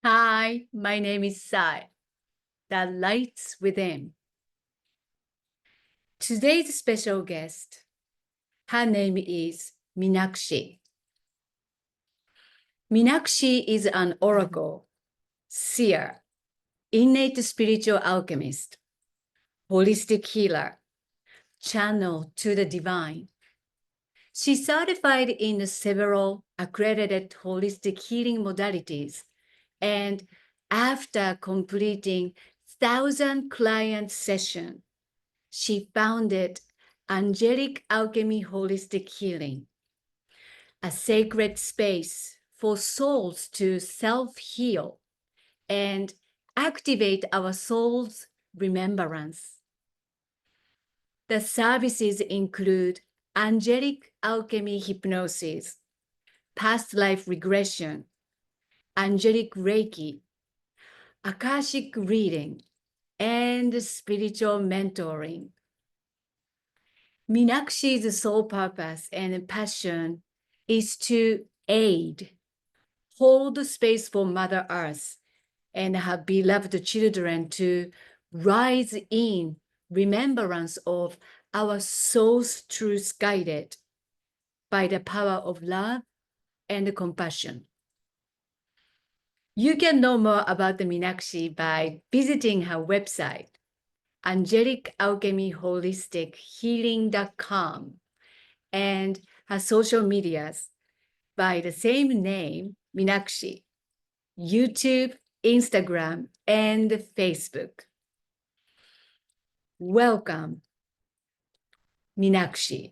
Hi, my name is Sai, the lights within. Today's special guest, her name is Meenakshi. Meenakshi is an Oracle-Seer, innate spiritual alchemist, holistic healer, channel to the divine. She's certified in several accredited holistic healing modalities, and after completing 1,000 client sessions, she founded Angelic Alchemy Holistic Healing, a sacred space for souls to self-heal and activate our soul's remembrance. The services include Angelic Alchemy Hypnosis, past life regression, Angelic Reiki, Akashic reading, and spiritual mentoring. Meenakshi's sole purpose and passion is to aid, hold space for Mother Earth and her beloved children to rise in remembrance of our soul's truth, guided by the power of love and compassion. You can know more about the Meenakshi by visiting her website, AngelicAlchemyHolisticHealing.com, and her social medias by the same name, Meenakshi, YouTube, Instagram, and Facebook. Welcome, Meenakshi.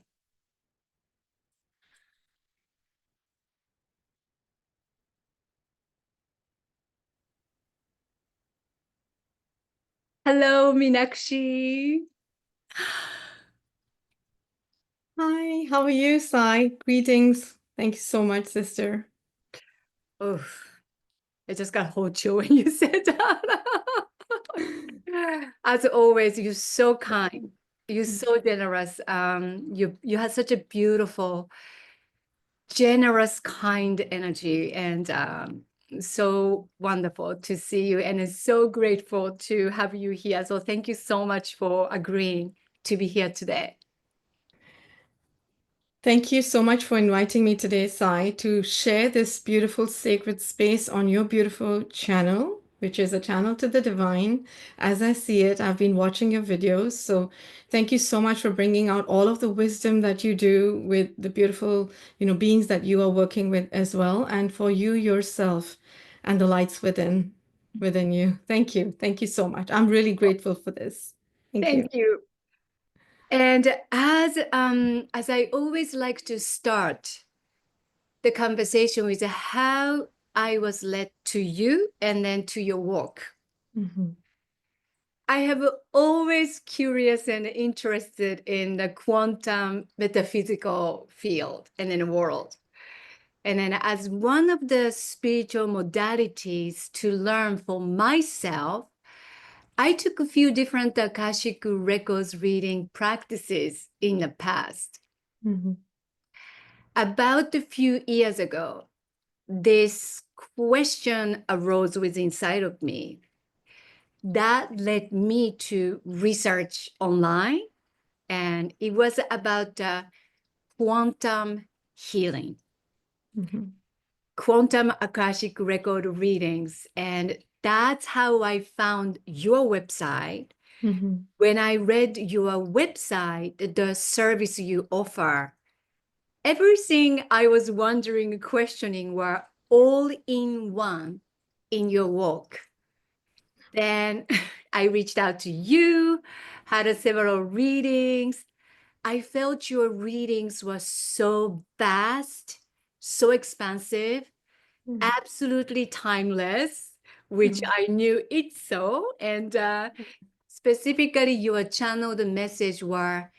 Hello, Meenakshi. Hi, how are you, Sai? Greetings. Thank you so much, sister. Oh, I just got whole chill when you said that. As always, you're so kind. You're so generous. You have such a beautiful, generous, kind energy, and so wonderful to see you. And it's so grateful to have you here. So thank you so much for agreeing to be here today. Thank you so much for inviting me today, Sai, to share this beautiful sacred space on your beautiful channel, which is a channel to the divine. As I see it, I've been watching your videos. So thank you so much for bringing out all of the wisdom that you do with the beautiful, beings that you are working with as well, and for you yourself and the lights within you. Thank you. Thank you so much. I'm really grateful for this. Thank you. Thank you. And as I always like to start the conversation with how I was led to you and then to your work. Mhm. I have always curious and interested in the quantum metaphysical field and in the world. And then as one of the spiritual modalities to learn for myself, I took a few different Akashic records reading practices in the past. Mhm. About a few years ago, this question arose within inside of me that led me to research online, and it was about quantum healing, Mhm. quantum Akashic record readings. And that's how I found your website. Mhm. When I read your website, the service you offer, everything I was wondering, questioning were all in one in your work. Then I reached out to you, had several readings. I felt your readings were so vast, so expansive, Mhm. absolutely timeless, which Mhm. I knew it's so. And specifically, your channeled message were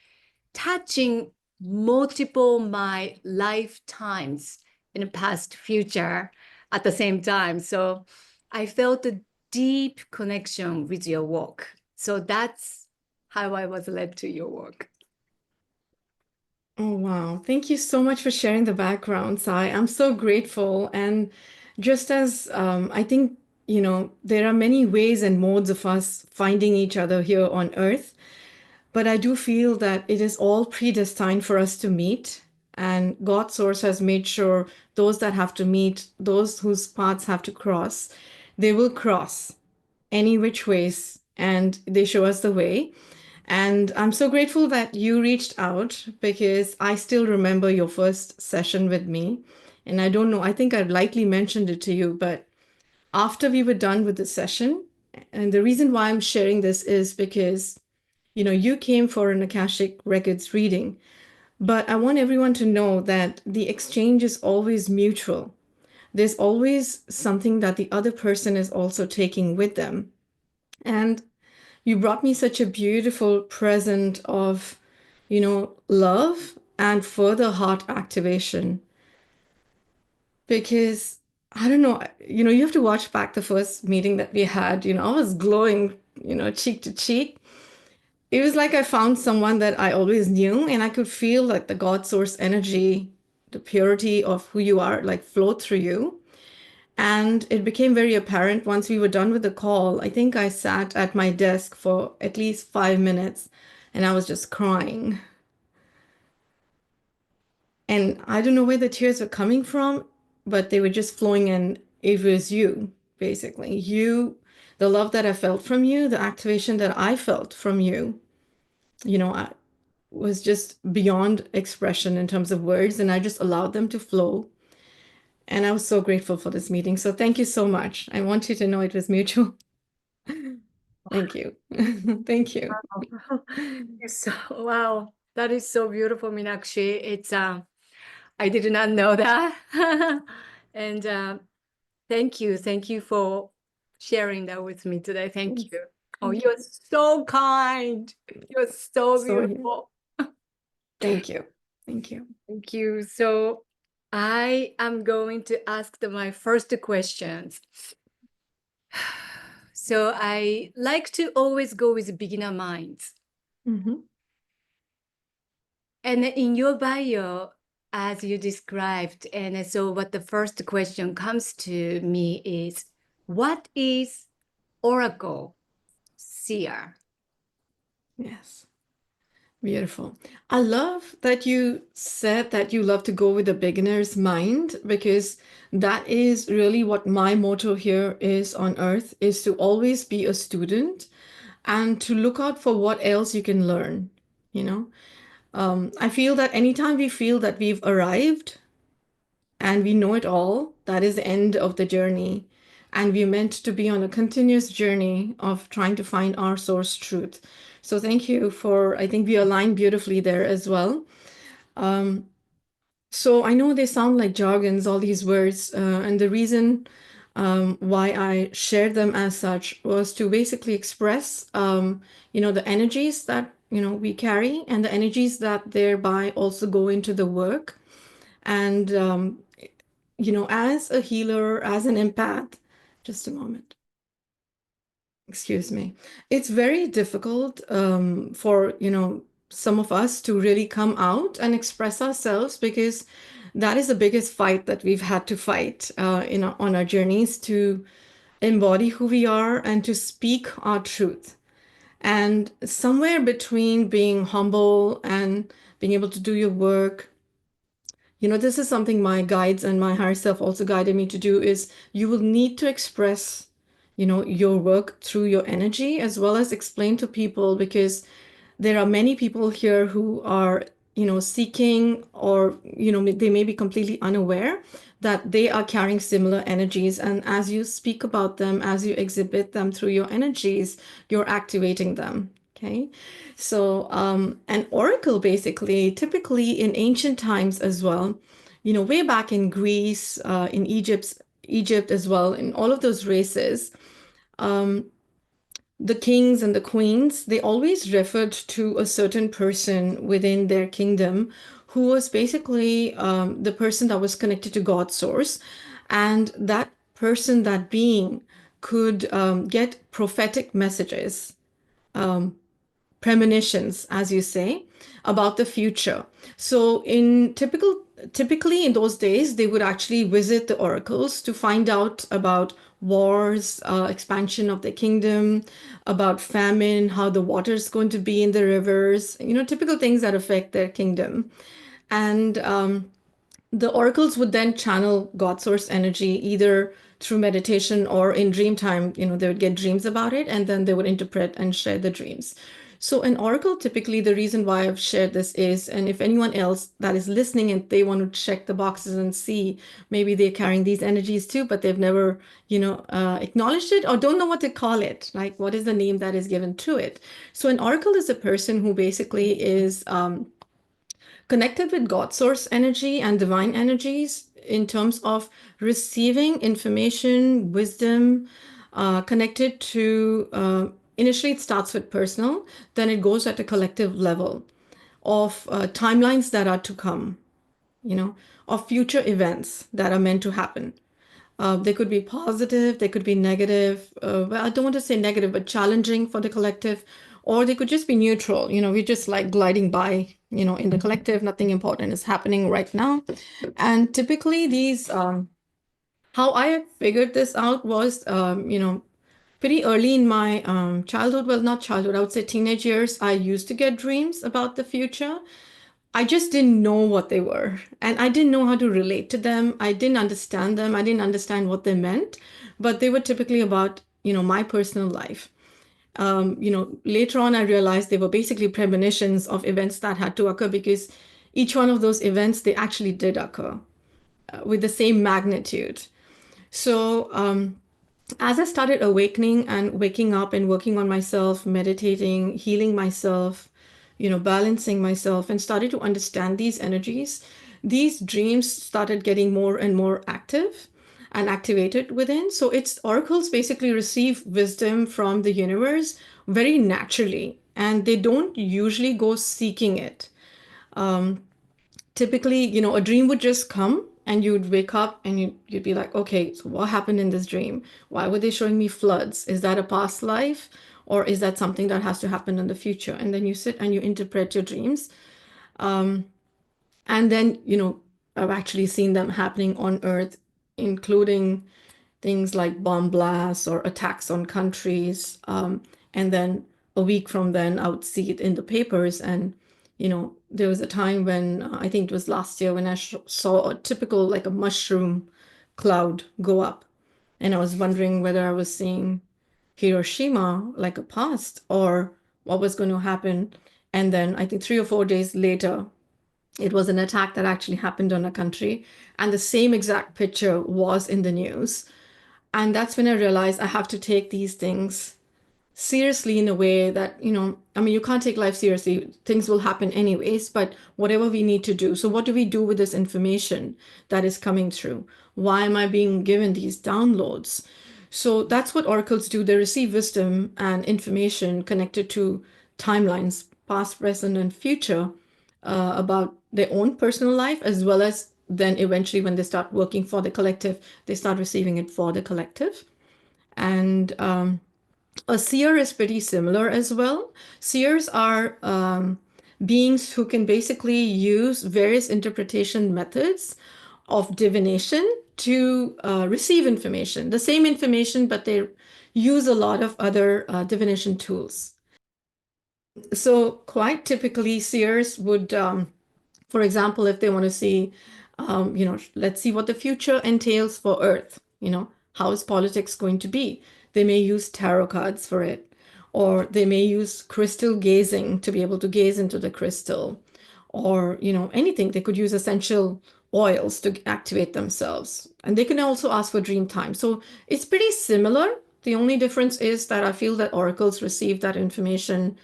touching multiple my lifetimes in the past, future at the same time. So I felt a deep connection with your work. So that's how I was led to your work. Oh, wow. Thank you so much for sharing the background, Sai. I'm so grateful. And just as I think there are many ways and modes of us finding each other here on earth, but I do feel that it is all predestined for us to meet. And God Source has made sure those that have to meet, those whose paths have to cross, they will cross any which ways and they show us the way. And I'm so grateful that you reached out because I still remember your first session with me. And I don't know, I think I've lightly mentioned it to you, but after we were done with the session, and the reason why I'm sharing this is because, you came for an Akashic Records reading, but I want everyone to know that the exchange is always mutual. There's always something that the other person is also taking with them. And you brought me such a beautiful present of, love and further heart activation. Because I don't know, you have to watch back the first meeting that we had. I was glowing, cheek to cheek. It was like I found someone that I always knew, and I could feel like the God source energy, the purity of who you are, like flow through you. And it became very apparent once we were done with the call. I think I sat at my desk for at least 5 minutes and I was just crying. And I don't know where the tears were coming from, but they were just flowing, and it was you, basically. You, the love that I felt from you, the activation that I felt from you, I was just beyond expression in terms of words, and I just allowed them to flow. And I was so grateful for this meeting. So thank you so much. I want you to know it was mutual. Thank you. Thank you. So, wow, that is so beautiful, Meenakshi. It's I did not know that. And thank you for sharing that with me today. Thank you. Oh, Thank you're so kind. You're so So here. beautiful. Thank you. Thank you. Thank you. So I am going to ask my first questions. So I like to always go with beginner minds. Mm-hmm. And in your bio, as you described, and so what the first question comes to me is, what is Oracle-Seer? Yes. Beautiful. I love that you said that you love to go with the beginner's mind, because that is really what my motto here is on earth, is to always be a student and to look out for what else you can learn, you know? I feel that anytime we feel that we've arrived and we know it all, that is the end of the journey. And we're meant to be on a continuous journey of trying to find our source truth. So thank you for, I think we align beautifully there as well. So I know they sound like jargons, all these words, and the reason why I shared them as such was to basically express, the energies that, we carry, and the energies that thereby also go into the work. And, as a healer, as an empath, just a moment. Excuse me. It's very difficult for, some of us to really come out and express ourselves, because that is the biggest fight that we've had to fight on our journeys to embody who we are and to speak our truth. And somewhere between being humble and being able to do your work, this is something my guides and my higher self also guided me to do, is you will need to express, your work through your energy, as well as explain to people, because there are many people here who are, seeking, or, they may be completely unaware that they are carrying similar energies. And as you speak about them, as you exhibit them through your energies, you're activating them. Okay. So, an oracle basically, typically in ancient times as well, way back in Greece, in Egypt as well, in all of those races, the kings and the queens, they always referred to a certain person within their kingdom who was basically the person that was connected to God's source. And that person, that being, could get prophetic messages, premonitions, as you say, about the future. So typically in those days, they would actually visit the oracles to find out about wars, expansion of the kingdom, about famine, how the water is going to be in the rivers, typical things that affect their kingdom. And the oracles would then channel God source energy either through meditation or in dream time. They would get dreams about it and then they would interpret and share the dreams. So an oracle, typically the reason why I've shared this is, and if anyone else that is listening and they want to check the boxes and see, maybe they're carrying these energies too, but they've never, acknowledged it or don't know what to call it. Like, what is the name that is given to it? So an oracle is a person who basically is connected with God source energy and divine energies in terms of receiving information, wisdom, connected to, initially it starts with personal, then it goes at a collective level of timelines that are to come, of future events that are meant to happen. They could be positive, they could be negative. Well, I don't want to say negative, but challenging for the collective, or they could just be neutral. We're just like gliding by, in the collective, nothing important is happening right now. And typically, how I figured this out was, pretty early in my childhood, well, not childhood, I would say teenage years, I used to get dreams about the future. I just didn't know what they were. And I didn't know how to relate to them. I didn't understand them. I didn't understand what they meant. But they were typically about, my personal life. Later on, I realized they were basically premonitions of events that had to occur because each one of those events, they actually did occur with the same magnitude. So, as I started awakening and waking up and working on myself, meditating, healing myself, balancing myself, and started to understand these energies, these dreams started getting more and more active and activated within. So it's oracles basically receive wisdom from the universe very naturally, and they don't usually go seeking it. Typically, a dream would just come and you'd wake up and you'd be like, okay, so what happened in this dream? Why were they showing me floods? Is that a past life? Or is that something that has to happen in the future? And then you sit and you interpret your dreams. And then, I've actually seen them happening on Earth, including things like bomb blasts or attacks on countries. And then a week from then, I would see it in the papers. And, there was a time when I think it was last year when I saw a typical, like a mushroom cloud go up. And I was wondering whether I was seeing Hiroshima like a past or what was going to happen. And then I think 3 or 4 days later, it was an attack that actually happened on a country. And the same exact picture was in the news. And that's when I realized I have to take these things seriously in a way that, I mean, you can't take life seriously. Things will happen anyways, but whatever we need to do. So, what do we do with this information that is coming through? Why am I being given these downloads? So, that's what oracles do. They receive wisdom and information connected to timelines, past, present, and future, about their own personal life, as well as then eventually when they start working for the collective, they start receiving it for the collective. And a seer is pretty similar as well. Seers are beings who can basically use various interpretation methods of divination to receive information, the same information, but they use a lot of other divination tools. So quite typically, seers would, for example, if they want to see, let's see what the future entails for Earth, how is politics going to be? They may use tarot cards for it, or they may use crystal gazing to be able to gaze into the crystal, or, anything. They could use essential oils to activate themselves. And they can also ask for dream time. So it's pretty similar. The only difference is that I feel that oracles receive that information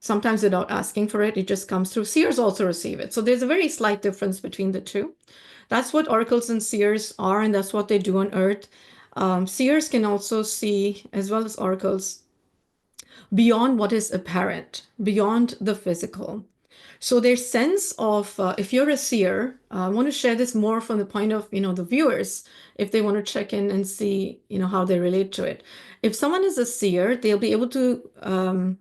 sometimes without asking for it. It just comes through. Seers also receive it. So there's a very slight difference between the two. That's what oracles and seers are, and that's what they do on Earth. Seers can also see, as well as oracles, beyond what is apparent, beyond the physical. So their sense of, if you're a seer, I want to share this more from the point of, the viewers, if they want to check in and see, how they relate to it. If someone is a seer, they'll be able to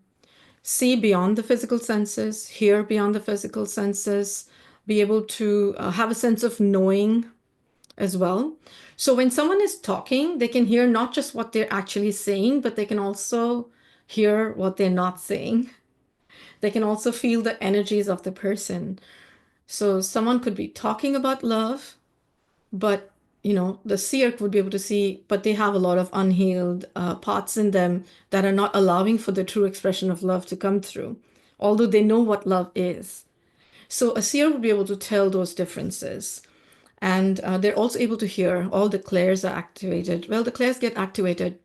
see beyond the physical senses, hear beyond the physical senses, be able to have a sense of knowing as well. So when someone is talking, they can hear not just what they're actually saying, but they can also hear what they're not saying. They can also feel the energies of the person. So someone could be talking about love, but the seer would be able to see, but they have a lot of unhealed parts in them that are not allowing for the true expression of love to come through, although they know what love is. So a seer would be able to tell those differences. And they're also able to hear all the clairs are activated. Well, the clairs get activated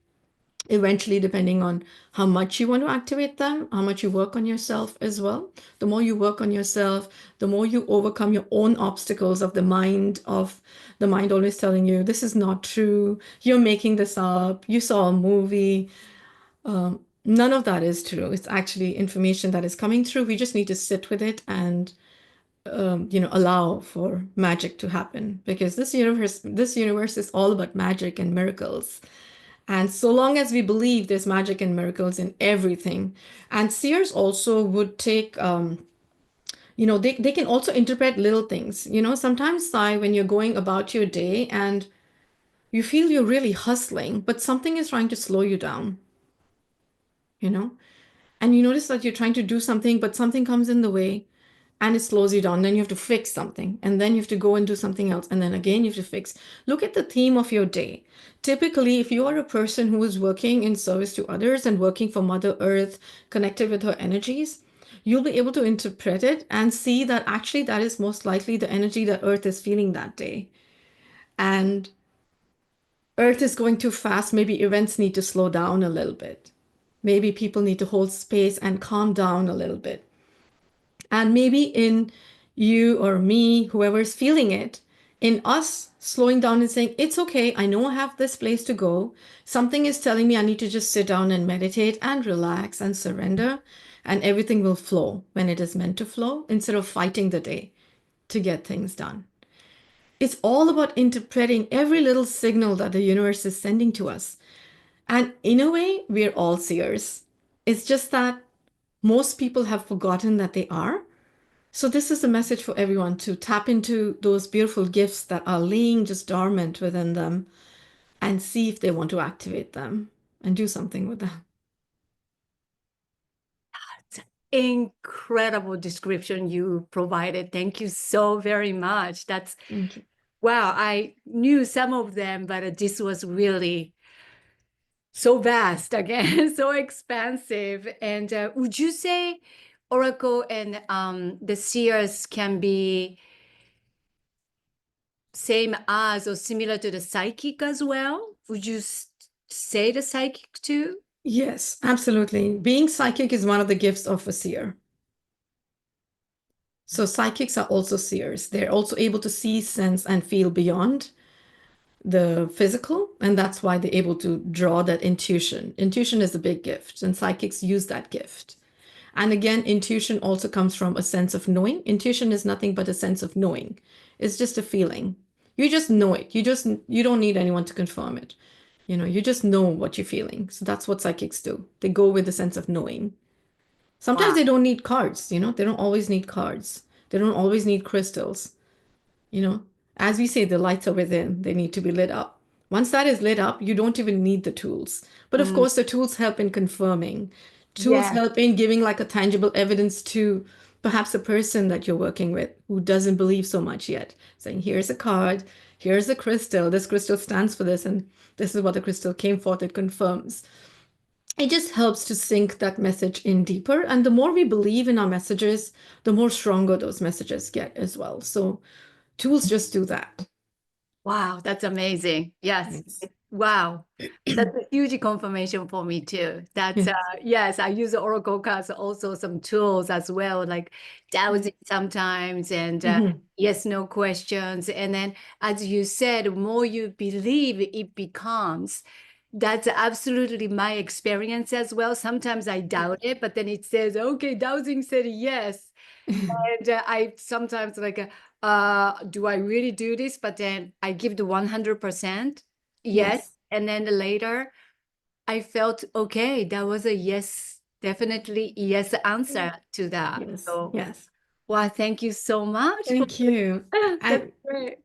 eventually depending on how much you want to activate them, how much you work on yourself as well. The more you work on yourself, the more you overcome your own obstacles of the mind always telling you this is not true, you're making this up, you saw a movie. None of that is true. It's actually information that is coming through. We just need to sit with it and allow for magic to happen, because this universe is all about magic and miracles. And so long as we believe there's magic and miracles in everything, and seers also would take, they can also interpret little things. Sometimes, Sai, when you're going about your day and you feel you're really hustling, but something is trying to slow you down, you know, and you notice that you're trying to do something, but something comes in the way and it slows you down. Then you have to fix something, and then you have to go and do something else, and then again you have to fix. Look at the theme of your day. Typically, if you are a person who is working in service to others and working for Mother Earth, connected with her energies, you'll be able to interpret it and see that actually that is most likely the energy that Earth is feeling that day. And Earth is going too fast. Maybe events need to slow down a little bit. Maybe people need to hold space and calm down a little bit. And maybe in you or me, whoever's feeling it, in us slowing down and saying, it's okay, I know I have this place to go. Something is telling me I need to just sit down and meditate and relax and surrender, and everything will flow when it is meant to flow instead of fighting the day to get things done. It's all about interpreting every little signal that the universe is sending to us. And in a way, we're all seers. It's just that most people have forgotten that they are. So this is a message for everyone to tap into those beautiful gifts that are laying just dormant within them and see if they want to activate them and do something with them. Incredible description you provided. Thank you so very much. That's Thank you. wow. I knew some of them, but this was really so vast again, so expansive. And would you say Oracle and the seers can be same as or similar to the psychic as well? Would you say the psychic too? Yes, absolutely. Being psychic is one of the gifts of a seer. So psychics are also seers. They're also able to see, sense, and feel beyond the physical, and that's why they're able to draw that intuition. Intuition is a big gift, and psychics use that gift. And again, intuition also comes from a sense of knowing. Intuition is nothing but a sense of knowing. It's just a feeling. You just know it. You don't need anyone to confirm it. You just know what you're feeling. So that's what psychics do. They go with the sense of knowing. Sometimes Wow. they don't need cards, they don't always need cards. They don't always need crystals. You know, as we say, the lights are within, they need to be lit up. Once that is lit up, you don't even need the tools. But of Mm, course, the tools help in confirming. Tools yes. help in giving like a tangible evidence to perhaps a person that you're working with who doesn't believe so much yet. Saying, here's a card, here's a crystal, this crystal stands for this, and this is what the crystal came forth, it confirms. It just helps to sink that message in deeper. And the more we believe in our messages, the more stronger those messages get as well. So tools just do that. Wow, that's amazing. Yes. Yes. Wow. That's a huge confirmation for me too. That's Yes. yes, I use the Oracle cards, also some tools as well, like Yes. dowsing sometimes and Mhm. yes, no questions. And then as you said, the more you believe it becomes. That's absolutely my experience as well. Sometimes I doubt it, but then it says, okay, dowsing said yes. And I sometimes like, do I really do this? But then I give the 100% yes. Yes. And then later I felt, okay, that was a yes, definitely yes answer to that. Yes. So, Yes. well, thank you so much for Thank you. that's And great.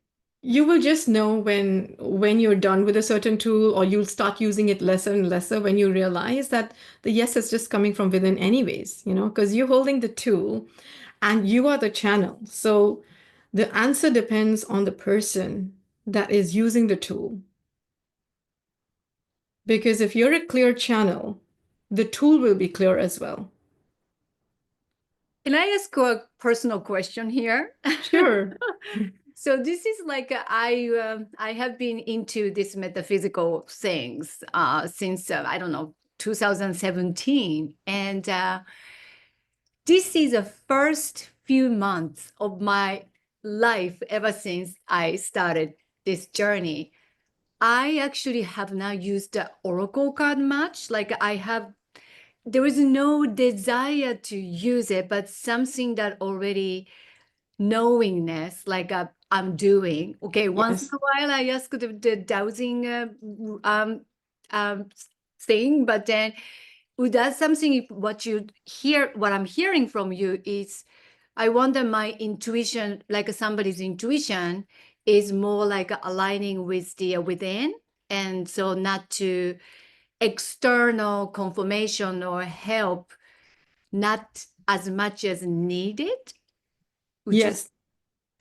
You will just know when you're done with a certain tool, or you'll start using it lesser and lesser when you realize that the yes is just coming from within anyways, because you're holding the tool and you are the channel. So the answer depends on the person that is using the tool. Because if you're a clear channel, the tool will be clear as well. Can I ask a personal question here? Sure. So this is like I have been into this metaphysical things since I don't know 2017, and this is the first few months of my life ever since I started this journey. I actually have not used the Oracle card much. Like there is no desire to use it, but something that already knowingness, like I'm doing. Okay, once in Yes. a while I ask the dowsing um, um, thing, but then that's something what I'm hearing from you is I wonder my intuition, like somebody's intuition, is more like aligning with the within, and so not to external confirmation or help, not as much as needed. Would you? Yes.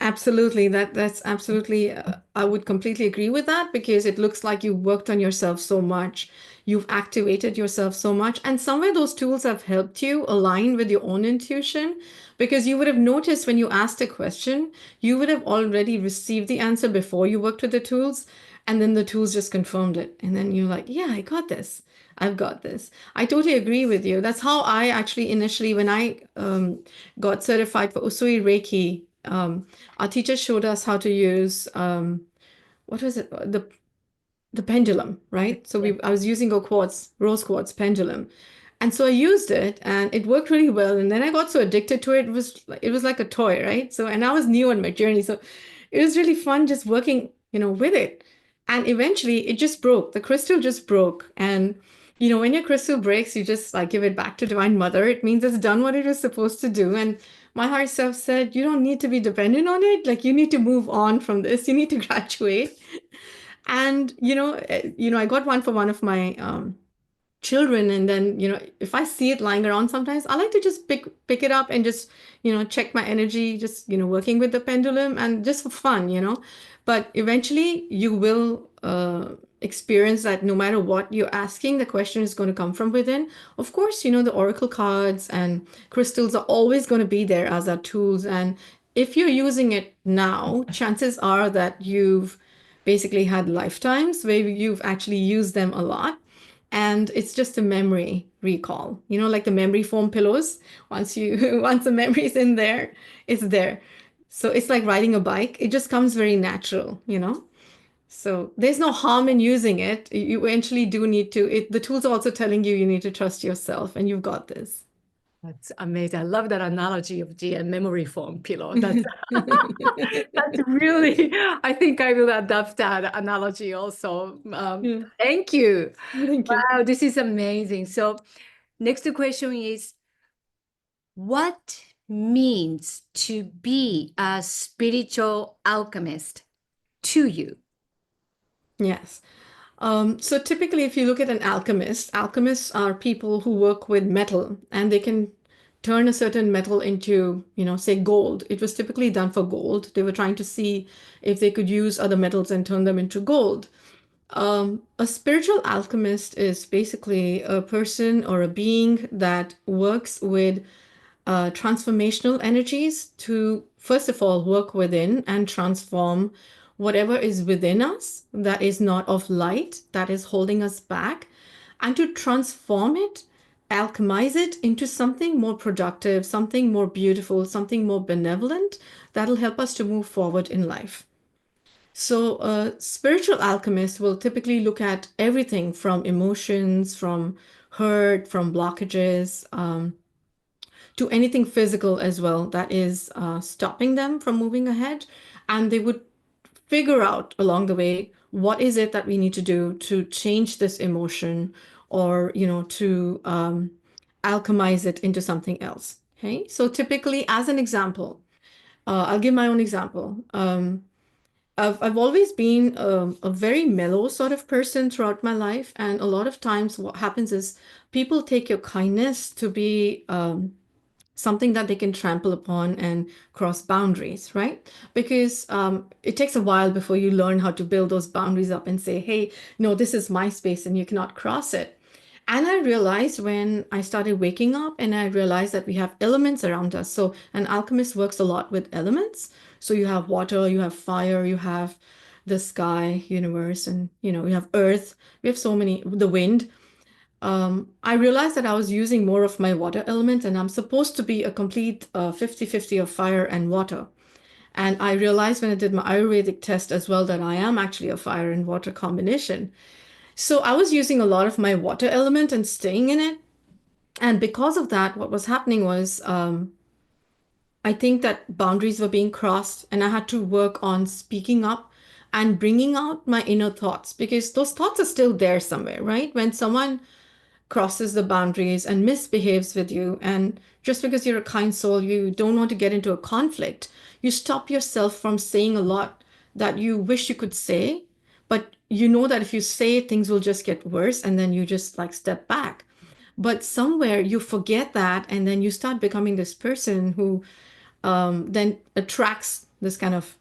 Absolutely. That's absolutely, I would completely agree with that, because it looks like you worked on yourself so much. You've activated yourself so much. And somewhere those tools have helped you align with your own intuition, because you would have noticed when you asked a question, you would have already received the answer before you worked with the tools. And then the tools just confirmed it. And then you're like, yeah, I got this. I've got this. I totally agree with you. That's how I actually initially, when I got certified for Usui Reiki, our teacher showed us how to use what was it? The pendulum, right? So Yeah. I was using a rose quartz pendulum. And so I used it and it worked really well. And then I got so addicted to it. It was like a toy, right? So, and I was new on my journey. So it was really fun just working, with it. And eventually it just broke. The crystal just broke. And, when your crystal breaks, you just like give it back to Divine Mother. It means it's done what it was supposed to do. And my higher self said, you don't need to be dependent on it. Like you need to move on from this. You need to graduate. And I got one for one of my children, and then if I see it lying around, sometimes I like to just pick it up and just check my energy, just working with the pendulum, and just for fun. But eventually you will experience that no matter what you're asking, the question is going to come from within. Of course, the oracle cards and crystals are always going to be there as our tools, and if you're using it now, chances are that you've basically had lifetimes where you've actually used them a lot, and it's just a memory recall, like the memory foam pillows. Once you once the memory's in there, it's there. So it's like riding a bike, it just comes very natural. So there's no harm in using it. You eventually do need to the tools are also telling you need to trust yourself, and you've got this. That's amazing. I love that analogy of the memory foam pillow. That's really, I think I will adopt that analogy also. Yeah. Thank you. Thank you. Wow, this is amazing. So next question is, what means to be a spiritual alchemist to you? Yes. So typically, if you look at an alchemist, alchemists are people who work with metal, and they can turn a certain metal into, say gold. It was typically done for gold. They were trying to see if they could use other metals and turn them into gold. A spiritual alchemist is basically a person or a being that works with transformational energies to, first of all, work within and transform whatever is within us that is not of light, that is holding us back, and to transform it, alchemize it into something more productive, something more beautiful, something more benevolent that'll help us to move forward in life. So, a spiritual alchemist will typically look at everything from emotions, from hurt, from blockages, to anything physical as well that is stopping them from moving ahead. And they would figure out along the way what is it that we need to do to change this emotion, or to alchemize it into something else. Okay, so typically, as an example, I'll give my own example. I've always been a very mellow sort of person throughout my life, and a lot of times what happens is people take your kindness to be something that they can trample upon and cross boundaries, right? Because it takes a while before you learn how to build those boundaries up and say, hey, no, this is my space and you cannot cross it. And I realized when I started waking up and I realized that we have elements around us. So an alchemist works a lot with elements. So you have water, you have fire, you have the sky, universe, and you have earth. We have so many, the wind. I realized that I was using more of my water element, and I'm supposed to be a complete 50-50 of fire and water. And I realized when I did my Ayurvedic test as well that I am actually a fire and water combination. So I was using a lot of my water element and staying in it. And because of that, what was happening was I think that boundaries were being crossed, and I had to work on speaking up and bringing out my inner thoughts because those thoughts are still there somewhere, right? When someone crosses the boundaries and misbehaves with you. And just because you're a kind soul, you don't want to get into a conflict. You stop yourself from saying a lot that you wish you could say, but you know that if you say it, things will just get worse. And then you just like step back. But somewhere you forget that. And then you start becoming this person who then attracts this kind of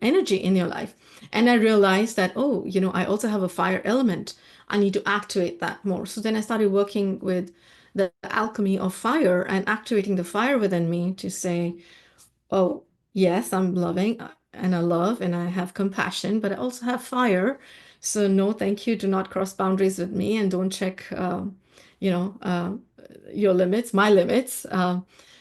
energy in your life. And I realized that, oh, I also have a fire element. I need to activate that more. So then I started working with the alchemy of fire and activating the fire within me to say, oh, yes, I'm loving and I love and I have compassion, but I also have fire. So no, thank you. Do not cross boundaries with me and don't check, you know, uh, your limits, my limits.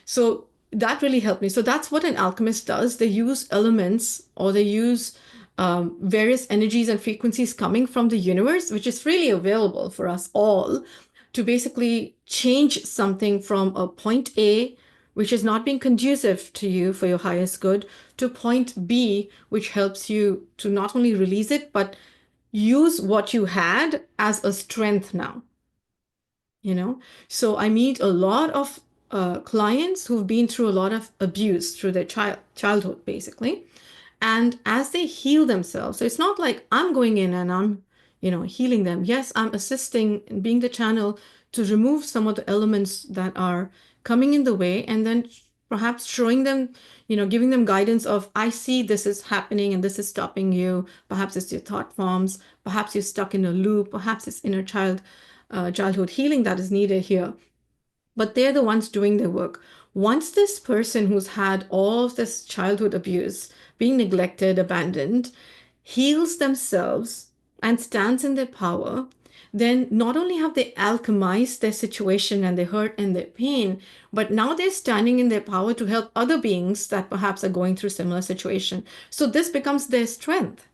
So that really helped me. So that's what an alchemist does. They use elements or they use various energies and frequencies coming from the universe, which is freely available for us all, to basically change something from a point A, which is not being conducive to you for your highest good, to point B, which helps you to not only release it, but use what you had as a strength now. So I meet a lot of clients who've been through a lot of abuse through their childhood, basically. And as they heal themselves, so it's not like I'm going in and I'm, healing them. Yes, I'm assisting and being the channel to remove some of the elements that are coming in the way, and then perhaps showing them, giving them guidance of, I see this is happening and this is stopping you. Perhaps it's your thought forms. Perhaps you're stuck in a loop. Perhaps it's childhood healing that is needed here, but they're the ones doing the work. Once this person who's had all of this childhood abuse, being neglected, abandoned, heals themselves and stands in their power, then not only have they alchemized their situation and their hurt and their pain, but now they're standing in their power to help other beings that perhaps are going through similar situation. So this becomes their strength.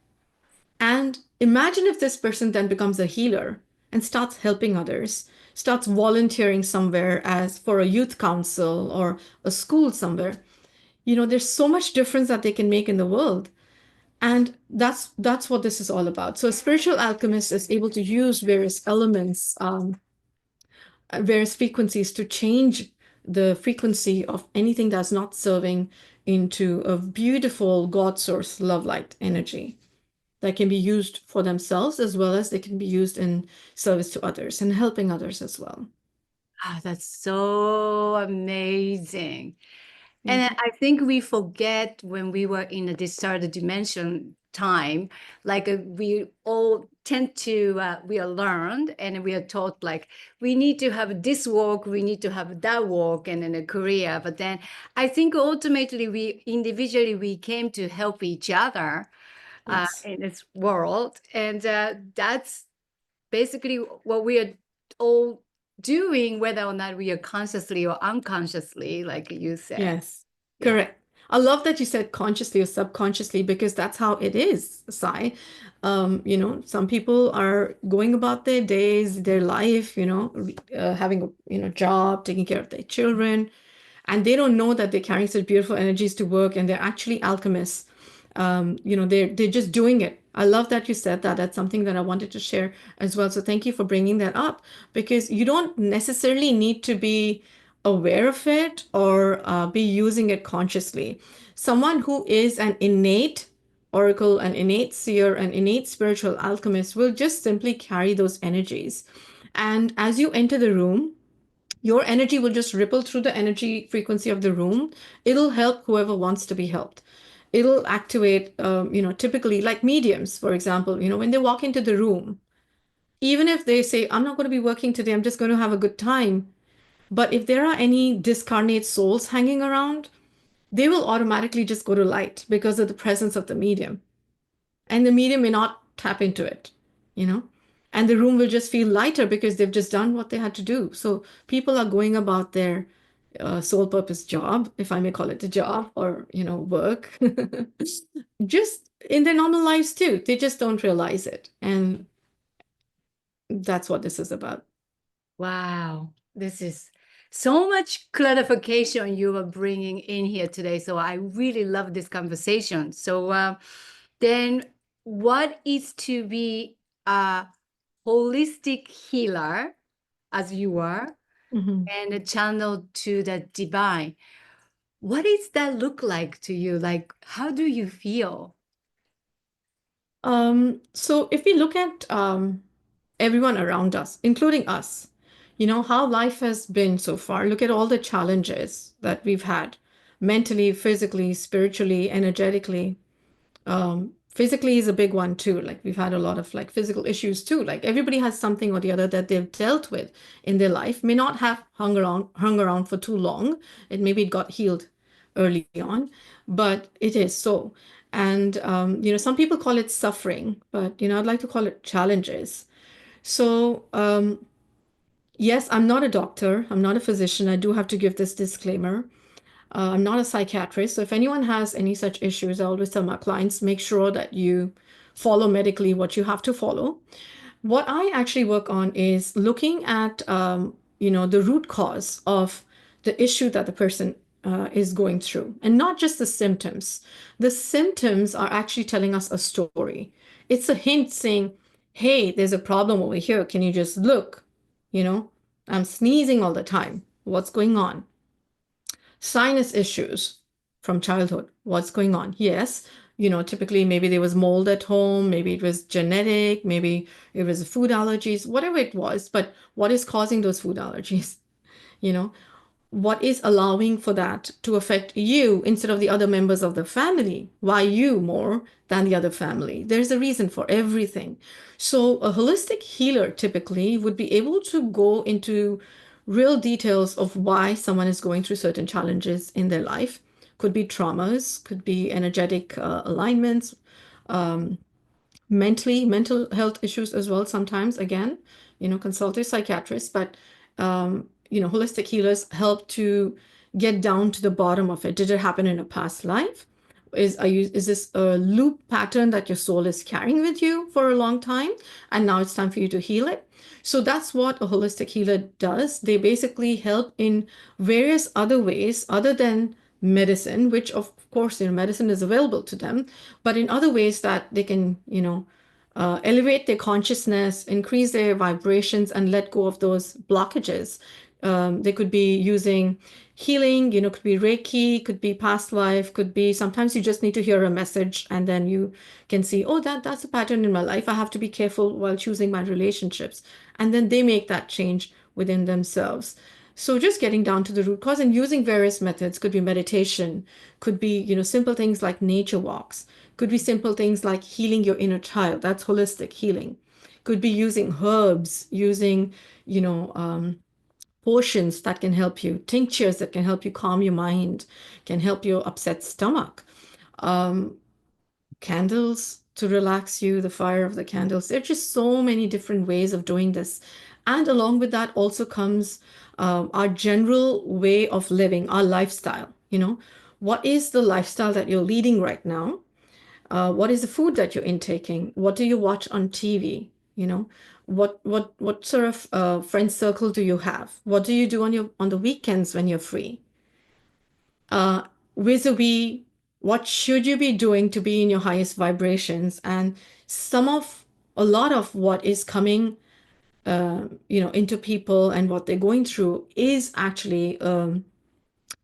And imagine if this person then becomes a healer and starts helping others, starts volunteering somewhere as for a youth council or a school somewhere. There's so much difference that they can make in the world. And that's what this is all about. So a spiritual alchemist is able to use various elements, various frequencies to change the frequency of anything that's not serving into a beautiful God source love light energy that can be used for themselves as well as they can be used in service to others and helping others as well. Ah, that's so amazing. And Thank you. I think we forget when we were in this third dimension time, like we all tend to, we are learned and we are taught like, we need to have this work, we need to have that work and then a career. But then I think ultimately we individually, we came to help each other Yes. in this world. And that's basically what we are all doing, whether or not we are consciously or unconsciously, like you said. Yes. Yeah. Correct. I love that you said consciously or subconsciously because that's how it is, Sai. Some people are going about their days, their life, having a job, taking care of their children, and they don't know that they're carrying such beautiful energies to work and they're actually alchemists. They're just doing it. I love that you said that. That's something that I wanted to share as well. So thank you for bringing that up because you don't necessarily need to be aware of it or be using it consciously. Someone who is an innate oracle, an innate seer, an innate spiritual alchemist will just simply carry those energies. And as you enter the room, your energy will just ripple through the energy frequency of the room. It'll help whoever wants to be helped. It'll activate, typically like mediums, for example, when they walk into the room, even if they say, I'm not going to be working today, I'm just going to have a good time. But if there are any discarnate souls hanging around, they will automatically just go to light because of the presence of the medium. And the medium may not tap into it, you know? And the room will just feel lighter because they've just done what they had to do. So people are going about their sole purpose job, if I may call it a job, or, work, just in their normal lives too. They just don't realize it. And that's what this is about. Wow, this is so much clarification you are bringing in here today. So I really love this conversation. So then what is to be a holistic healer as you are Mhm. and a channel to the divine? What does that look like to you? Like, how do you feel? So if we look at everyone around us, including us, how life has been so far. Look at all the challenges that we've had mentally, physically, spiritually, energetically. Physically is a big one too. Like we've had a lot of like physical issues too. Like everybody has something or the other that they've dealt with in their life. May not have hung around for too long. It got healed early on, but it is so. And some people call it suffering, but I'd like to call it challenges. So yes, I'm not a doctor. I'm not a physician. I do have to give this disclaimer. I'm not a psychiatrist, so if anyone has any such issues, I always tell my clients, make sure that you follow medically what you have to follow. What I actually work on is looking at, the root cause of the issue that the person is going through, and not just the symptoms. The symptoms are actually telling us a story. It's a hint saying, hey, there's a problem over here. Can you just look? You know, I'm sneezing all the time. What's going on? Sinus issues from childhood. What's going on? Yes, typically maybe there was mold at home, maybe it was genetic, maybe it was food allergies, whatever it was. But what is causing those food allergies? You know, what is allowing for that to affect you instead of the other members of the family? Why you more than the other family? There's a reason for everything. So, a holistic healer typically would be able to go into real details of why someone is going through certain challenges in their life. Could be traumas, could be energetic alignments, mental health issues as well sometimes. Again, consult a psychiatrist, but holistic healers help to get down to the bottom of it. Did it happen in a past life? Is this a loop pattern that your soul is carrying with you for a long time, and now it's time for you to heal it? So that's what a holistic healer does. They basically help in various other ways other than medicine, which of course, medicine is available to them, but in other ways that they can, elevate their consciousness, increase their vibrations, and let go of those blockages. They could be using healing, could be Reiki, could be past life, could be sometimes you just need to hear a message and then you can see, oh, that's a pattern in my life. I have to be careful while choosing my relationships. And then they make that change within themselves. So just getting down to the root cause and using various methods, could be meditation, could be, simple things like nature walks, could be simple things like healing your inner child. That's holistic healing. Could be using herbs, using, potions that can help you, tinctures that can help you calm your mind, can help your upset stomach, um, candles to relax you, the fire of the candles. There are just so many different ways of doing this. And along with that also comes our general way of living, our lifestyle. What is the lifestyle that you're leading right now? What is the food that you're intaking? What do you watch on TV? What sort of friend circle do you have? What do you do on the weekends when you're free? Uh, vis-a-vis, what should you be doing to be in your highest vibrations? And a lot of what is coming, into people and what they're going through is actually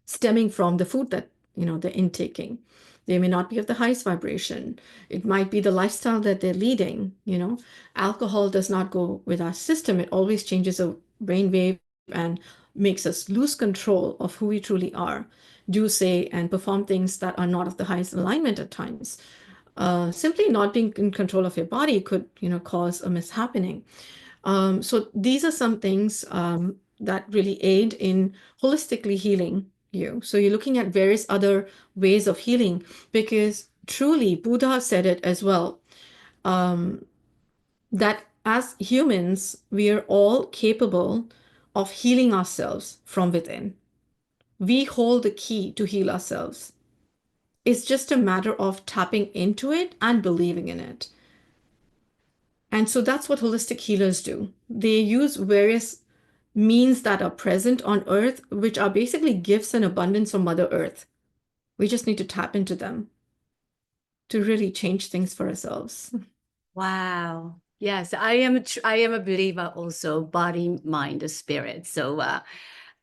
stemming from the food that they're intaking. They may not be of the highest vibration. It might be the lifestyle that they're leading, you know. Alcohol does not go with our system. It always changes a brainwave and makes us lose control of who we truly are, do, say, and perform things that are not of the highest alignment at times. Simply not being in control of your body could, cause a mishappening. So these are some things that really aid in holistically healing you. So you're looking at various other ways of healing because truly Buddha said it as well, that as humans, we are all capable of healing ourselves from within. We hold the key to heal ourselves. It's just a matter of tapping into it and believing in it. And so that's what holistic healers do. They use various means that are present on earth, which are basically gifts and abundance from Mother Earth. We just need to tap into them to really change things for ourselves. Wow. Yes, I am a believer also, body, mind, spirit. So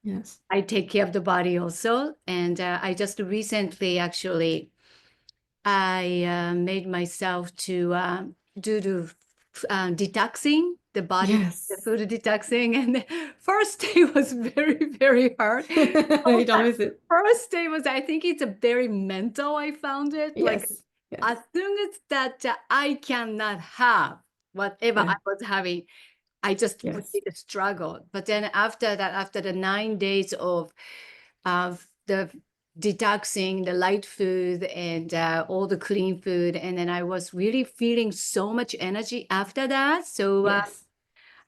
Yes. I take care of the body also. And I just recently actually I made myself to do the detoxing, the body, the Yes. food detoxing. And the first day was very, very hard. Oh, It that always is. first day was, I think it's a very mental, I found it. Like Yes. as Yes. soon as that I cannot have whatever Yeah. I was having, I just Yes. really struggled. But then after that, after the 9 days of the detoxing, the light food and all the clean food, and then I was really feeling so much energy after that. So Yes.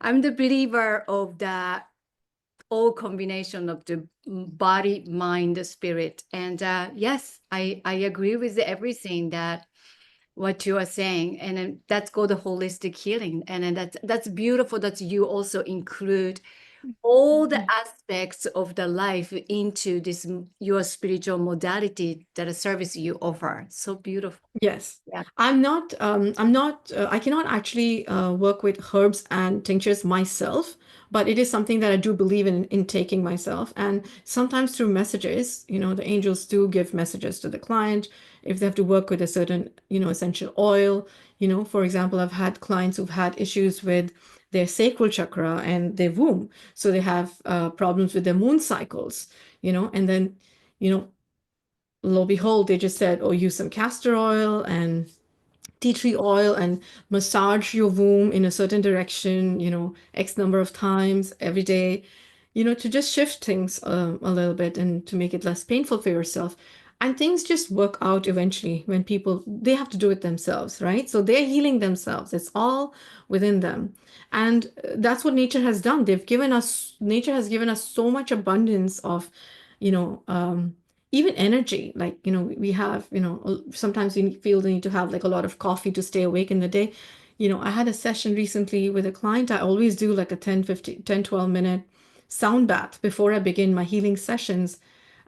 I'm the believer of the all combination of the body, mind, the spirit. And yes, I agree with everything that what you are saying. And then that's called the holistic healing. And then that's beautiful that you also include all the aspects of the life into this your spiritual modality that a service you offer. So beautiful. Yes. Yeah. I cannot actually work with herbs and tinctures myself, but it is something that I do believe in taking myself. And sometimes through messages, the angels do give messages to the client if they have to work with a certain, essential oil. For example, I've had clients who've had issues with their sacral chakra and their womb. So they have problems with their moon cycles, and then, you know, lo and behold, they just said, oh, use some castor oil and tea tree oil and massage your womb in a certain direction, X number of times every day, to just shift things a little bit and to make it less painful for yourself. And things just work out eventually when people, they have to do it themselves, right? So they're healing themselves. It's all within them. And that's what nature has done. Nature has given us so much abundance of, you know, um, even energy. Like, we have, sometimes we feel the need to have like a lot of coffee to stay awake in the day. I had a session recently with a client. I always do like a 10, 12 minute sound bath before I begin my healing sessions.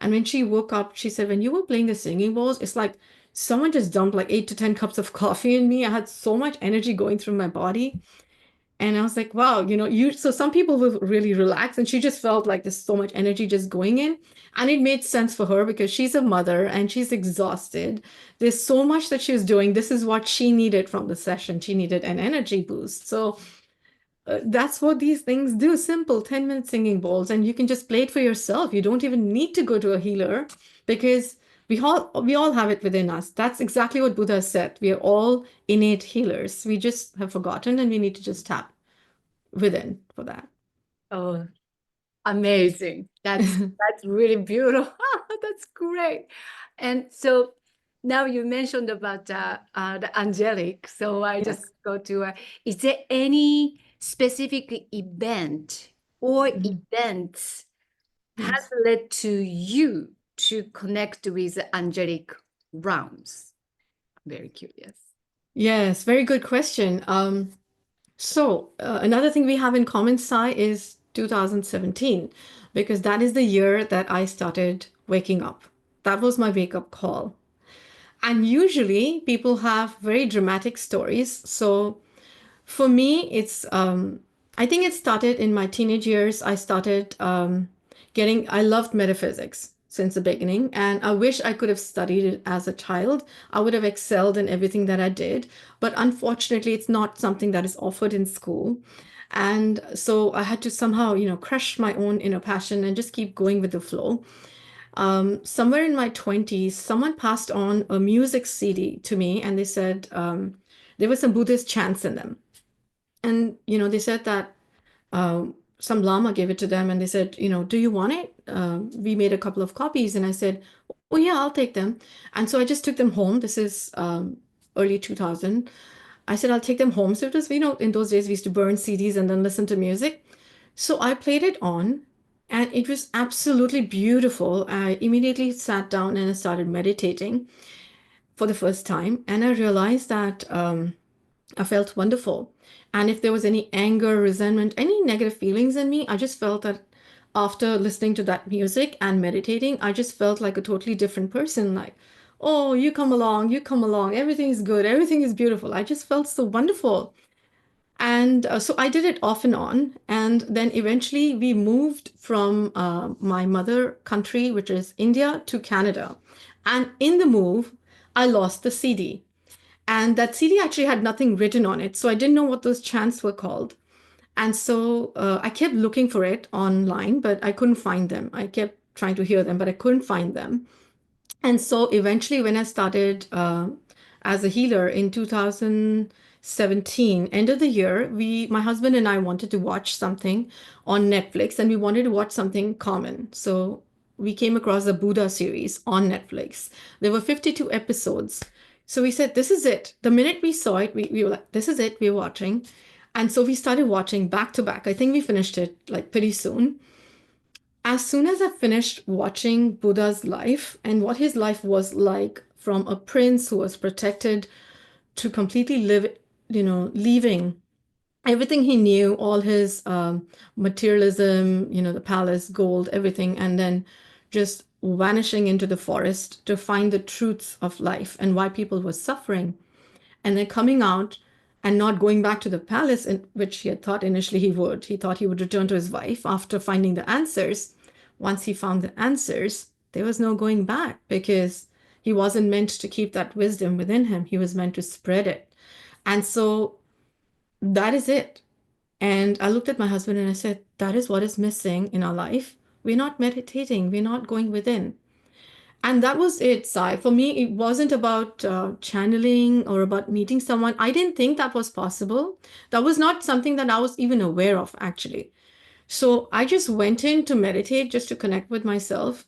And when she woke up, she said, when you were playing the singing bowls, it's like someone just dumped like 8 to 10 cups of coffee in me. I had so much energy going through my body. And I was like, wow, so some people will really relax. And she just felt like there's so much energy just going in. And it made sense for her because she's a mother and she's exhausted. There's so much that she's doing. This is what she needed from the session. She needed an energy boost. So that's what these things do. Simple 10-minute singing bowls. And you can just play it for yourself. You don't even need to go to a healer because we all have it within us. That's exactly what Buddha said. We are all innate healers. We just have forgotten and we need to just tap within for that. Oh, amazing. That's really beautiful. That's great. And so now you mentioned about the angelic. So I just Yes. go to, is there any specific event or Mhm. events has Yes. led to you to connect with angelic realms? Very curious. Yes, very good question. Another thing we have in common, Sai, is 2017, because that is the year that I started waking up. That was my wake up call. And usually people have very dramatic stories. So for me, I think it started in my teenage years. I loved metaphysics. since the beginning. And I wish I could have studied it as a child. I would have excelled in everything that I did. But unfortunately, it's not something that is offered in school. And so I had to somehow, crush my own inner passion and just keep going with the flow. Somewhere in my 20s, someone passed on a music CD to me, and they said there were some Buddhist chants in them. And, they said that some lama gave it to them, and they said, do you want it? We made a couple of copies. And I said, oh, yeah, I'll take them. And so I just took them home. This is early 2000. I said, I'll take them home. So it was, in those days, we used to burn CDs and then listen to music. So I played it on, and it was absolutely beautiful. I immediately sat down and I started meditating for the first time. And I realized that I felt wonderful. And if there was any anger, resentment, any negative feelings in me, I just felt that after listening to that music and meditating, I just felt like a totally different person. Like, oh, you come along, everything is good, everything is beautiful. I just felt so wonderful. And so I did it off and on. And then eventually we moved from my mother country, which is India, to Canada. And in the move, I lost the CD. And that CD actually had nothing written on it. So I didn't know what those chants were called. And so I kept looking for it online, but I couldn't find them. I kept trying to hear them, but I couldn't find them. And so eventually, when I started as a healer in 2017, end of the year, my husband and I wanted to watch something on Netflix, and we wanted to watch something common. So we came across the Buddha series on Netflix. There were 52 episodes. So we said, this is it. The minute we saw it, we were like, this is it, we're watching. And so we started watching back to back. I think we finished it like pretty soon. As soon as I finished watching Buddha's life and what his life was like, from a prince who was protected to completely leaving everything he knew, all his materialism, the palace, gold, everything, and then just vanishing into the forest to find the truths of life and why people were suffering, and then coming out and not going back to the palace, in which he had thought initially he would. He thought he would return to his wife after finding the answers. Once he found the answers, there was no going back, because he wasn't meant to keep that wisdom within him. He was meant to spread it. And so that is it. And I looked at my husband and I said, that is what is missing in our life. We're not meditating, we're not going within. And that was it, Sai. For me, it wasn't about channeling or about meeting someone. I didn't think that was possible. That was not something that I was even aware of, actually. So I just went in to meditate, just to connect with myself.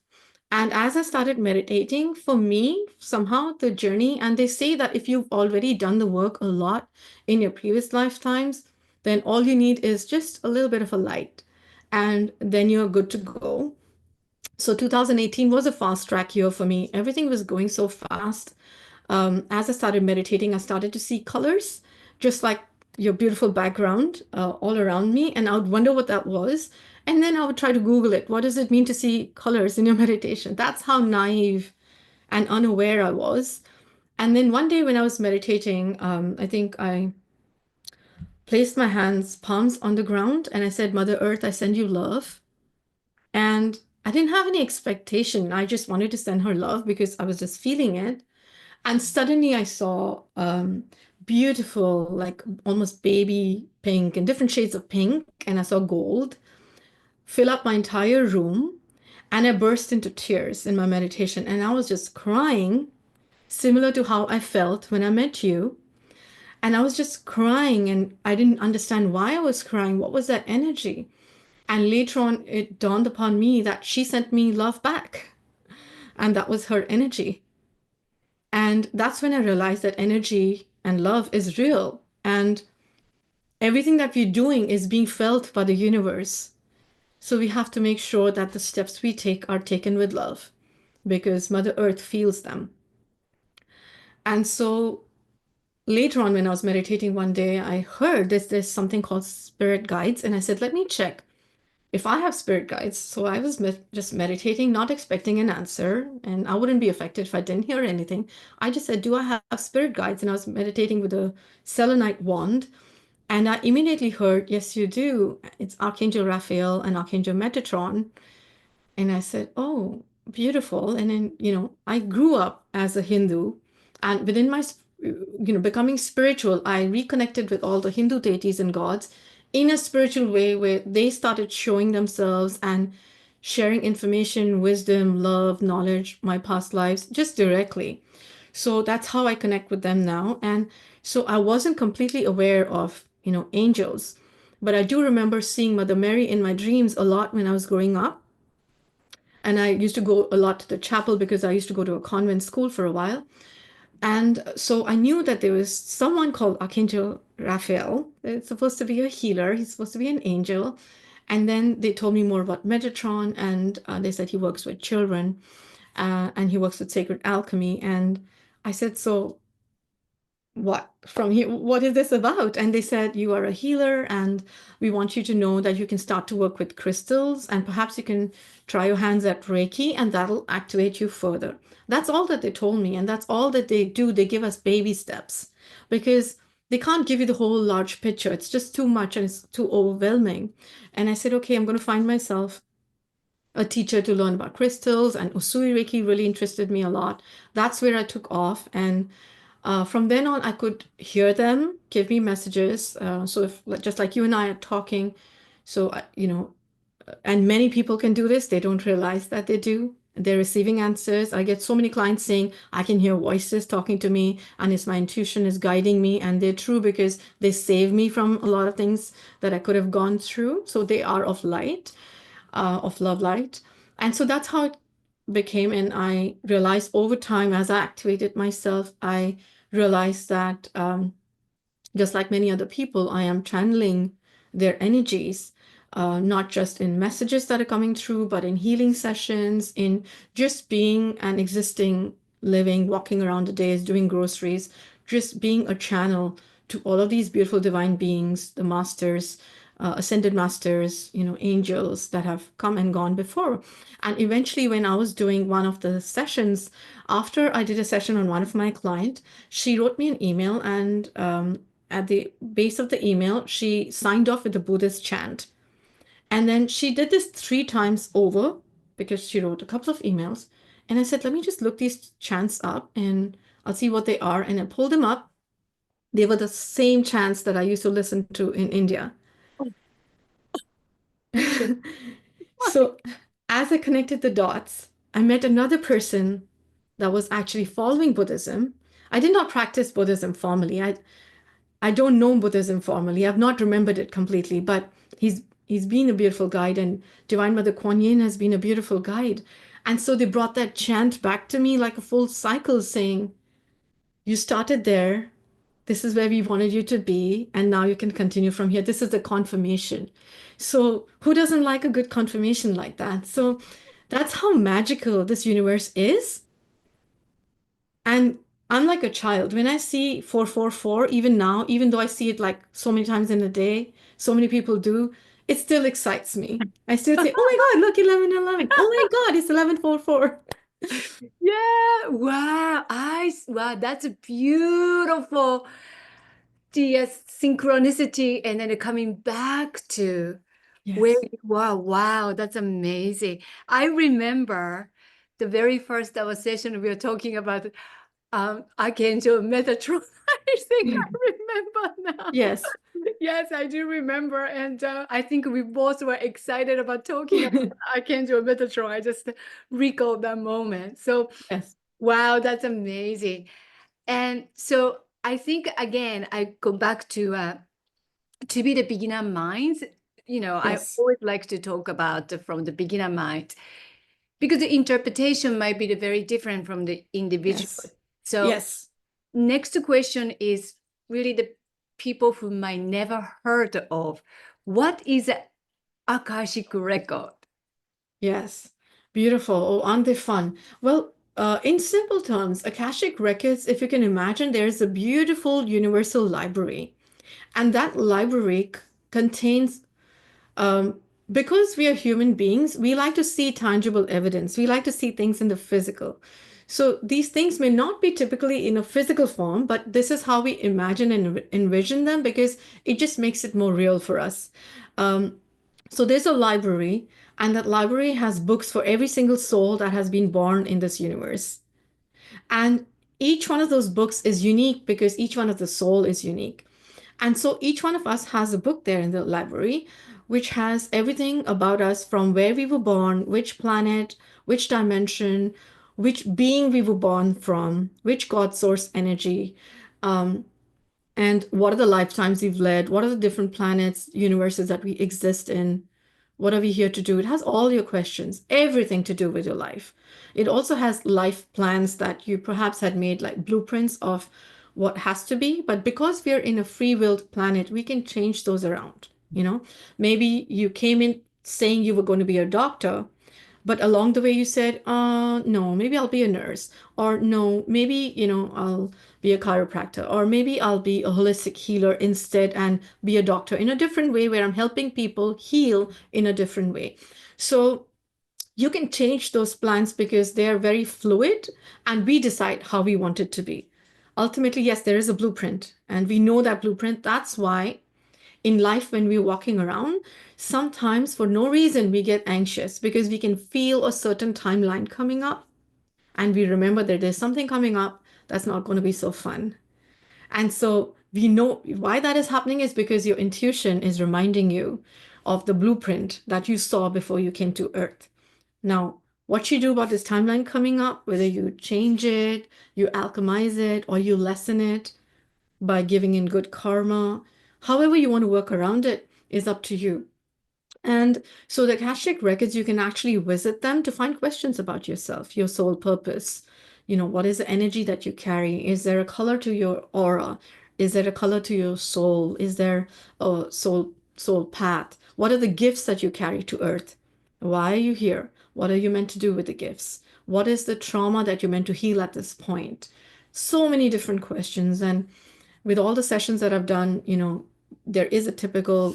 And as I started meditating, for me, somehow the journey, and they say that if you've already done the work a lot in your previous lifetimes, then all you need is just a little bit of a light, and then you're good to go. So 2018 was a fast track year for me. Everything was going so fast. As I started meditating, I started to see colors, just like your beautiful background, all around me. And I would wonder what that was. And then I would try to Google it. What does it mean to see colors in your meditation? That's how naive and unaware I was. And then one day when I was meditating, I think I placed my hands, palms on the ground, and I said, Mother Earth, I send you love. And I didn't have any expectation. I just wanted to send her love because I was just feeling it. And suddenly I saw beautiful, like almost baby pink and different shades of pink. And I saw gold fill up my entire room. And I burst into tears in my meditation. And I was just crying, similar to how I felt when I met you. And I was just crying, and I didn't understand why I was crying. What was that energy? And later on, it dawned upon me that she sent me love back. And that was her energy. And that's when I realized that energy and love is real. And everything that we're doing is being felt by the universe. So we have to make sure that the steps we take are taken with love, because Mother Earth feels them. And so later on, when I was meditating one day, I heard there's something called spirit guides. And I said, let me check if I have spirit guides. So I was just meditating, not expecting an answer, and I wouldn't be affected if I didn't hear anything. I just said, do I have spirit guides? And I was meditating with a selenite wand, and I immediately heard, yes, you do. It's Archangel Raphael and Archangel Metatron. And I said, oh. beautiful. And then, I grew up as a Hindu, and within my, becoming spiritual, I reconnected with all the Hindu deities and gods in a spiritual way where they started showing themselves and sharing information, wisdom, love, knowledge, my past lives, just directly. So that's how I connect with them now. And so I wasn't completely aware of, angels, but I do remember seeing Mother Mary in my dreams a lot when I was growing up. And I used to go a lot to the chapel because I used to go to a convent school for a while. And so I knew that there was someone called Archangel Raphael. It's supposed to be a healer, he's supposed to be an angel. And then they told me more about Metatron, and they said he works with children, and he works with sacred alchemy. And I said, so what from here, what is this about? And they said, you are a healer, and we want you to know that you can start to work with crystals, and perhaps you can try your hands at Reiki, and that'll activate you further. That's all that they told me, and that's all that they do. They give us baby steps because they can't give you the whole large picture. It's just too much and it's too overwhelming. And I said, okay, I'm going to find myself a teacher to learn about crystals, and Usui Reiki really interested me a lot. That's where I took off. And from then on, I could hear them give me messages. So if just like you and I are talking, so and many people can do this. They don't realize that they do. They're receiving answers. I get so many clients saying, I can hear voices talking to me, and it's my intuition is guiding me. And they're true because they save me from a lot of things that I could have gone through. So they are of light, of love light. And so that's how it became. And I realized over time, as I activated myself, I realized that just like many other people, I am channeling their energies, not just in messages that are coming through, but in healing sessions, in just being and existing, living, walking around the days, doing groceries, just being a channel to all of these beautiful divine beings, the masters, ascended masters, angels that have come and gone before. And eventually, when I was doing one of the sessions, after I did a session on one of my client, she wrote me an email, and at the base of the email, she signed off with a Buddhist chant. And then she did this 3 times over because she wrote a couple of emails. And I said, let me just look these chants up and I'll see what they are. And I pulled them up. They were the same chants that I used to listen to in India. So as I connected the dots, I met another person that was actually following Buddhism. I did not practice Buddhism formally. I don't know Buddhism formally. I've not remembered it completely, but he's been a beautiful guide, and Divine Mother Kuan Yin has been a beautiful guide. And so they brought that chant back to me like a full cycle, saying, you started there. This is where we wanted you to be, and now you can continue from here. This is the confirmation. So who doesn't like a good confirmation like that? So that's how magical this universe is. And I'm like a child. When I see 444, even now, even though I see it like so many times in a day, so many people do, it still excites me. I still say, oh my God, look, 1111. Oh my God, it's 1144. Yeah, wow. Wow, that's a beautiful the synchronicity, and then coming back to where Yes. you are. Wow, that's amazing. I remember the very first session we were talking about Archangel Metatron. I think I remember now. Yes. Yes, I do remember. And I think we both were excited about talking about Archangel Metatron. I just recalled that moment. So, Yes. wow, that's amazing. And so I think, again, I go back to be the beginner minds. I Yes. always like to talk about from the beginner mind because the interpretation might be very different from the individual. Yes. So Yes. next question is really the people who might never heard of. What is a Akashic record? Yes. Beautiful. Oh, aren't they fun? Well, in simple terms, Akashic Records, if you can imagine, there's a beautiful universal library. And that library contains, um, because we are human beings, we like to see tangible evidence. We like to see things in the physical. So these things may not be typically in a physical form, but this is how we imagine and envision them because it just makes it more real for us. Um, so there's a library, And that library has books for every single soul that has been born in this universe. And each one of those books is unique because each one of the soul is unique. And so each one of us has a book there in the library, which has everything about us from where we were born, which planet, which dimension, which being we were born from, which God source energy, um, and what are the lifetimes we've led, what are the different planets, universes that we exist in, what are we here to do? It has all your questions, everything to do with your life. It also has life plans that you perhaps had made, like blueprints of what has to be. But because we're in a free-willed planet, we can change those around. Maybe you came in saying you were going to be a doctor, but along the way you said, no, maybe I'll be a nurse, or no, maybe, I'll be a chiropractor, or maybe I'll be a holistic healer instead and be a doctor in a different way where I'm helping people heal in a different way. So you can change those plans because they are very fluid and we decide how we want it to be. Ultimately, yes, there is a blueprint and we know that blueprint. That's why in life, when we're walking around, sometimes for no reason we get anxious because we can feel a certain timeline coming up and we remember that there's something coming up that's not going to be so fun. And so we know why that is happening is because your intuition is reminding you of the blueprint that you saw before you came to Earth. Now, what you do about this timeline coming up, whether you change it, you alchemize it, or you lessen it by giving in good karma, however you want to work around it is up to you. And so the Akashic records, you can actually visit them to find questions about yourself, your soul purpose. What is the energy that you carry? Is there a color to your aura? Is there a color to your soul? Is there a soul path? What are the gifts that you carry to earth? Why are you here? What are you meant to do with the gifts? What is the trauma that you're meant to heal at this point? So many different questions. And with all the sessions that I've done, there is a typical,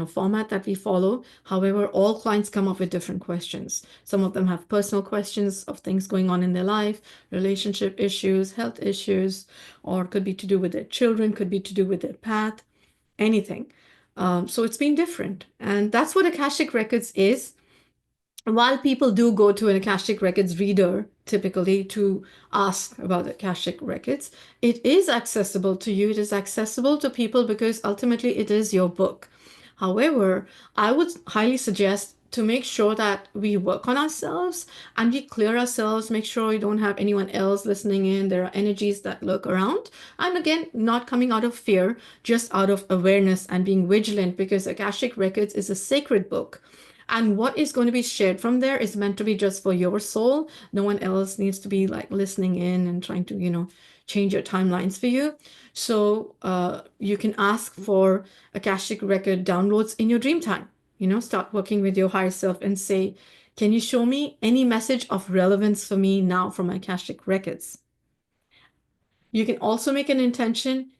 format that we follow. However, all clients come up with different questions. Some of them have personal questions of things going on in their life, relationship issues, health issues, or could be to do with their children, could be to do with their path, anything. So it's been different. And that's what Akashic Records is. While people do go to an Akashic Records reader typically to ask about the Akashic Records, it is accessible to you. It is accessible to people because ultimately it is your book. However, I would highly suggest to make sure that we work on ourselves and we clear ourselves, make sure we don't have anyone else listening in. There are energies that lurk around. And again, not coming out of fear, just out of awareness and being vigilant because Akashic Records is a sacred book. And what is going to be shared from there is meant to be just for your soul. No one else needs to be like listening in and trying to, change your timelines for you. So you can ask for Akashic record downloads in your dream time. Start working with your higher self and say, can you show me any message of relevance for me now from my Akashic records? You can also make an intention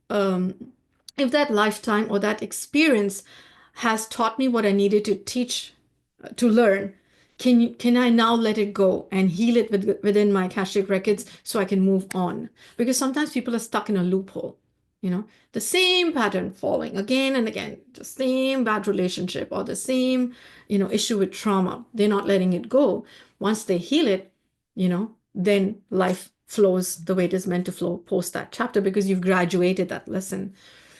um, if that lifetime or that experience has taught me what I needed to teach, to learn. Can I now let it go and heal it within my Akashic records so I can move on? Because sometimes people are stuck in a loophole, the same pattern falling again and again, the same bad relationship or the same, issue with trauma. They're not letting it go. Once they heal it, then life flows the way it is meant to flow post that chapter because you've graduated that lesson.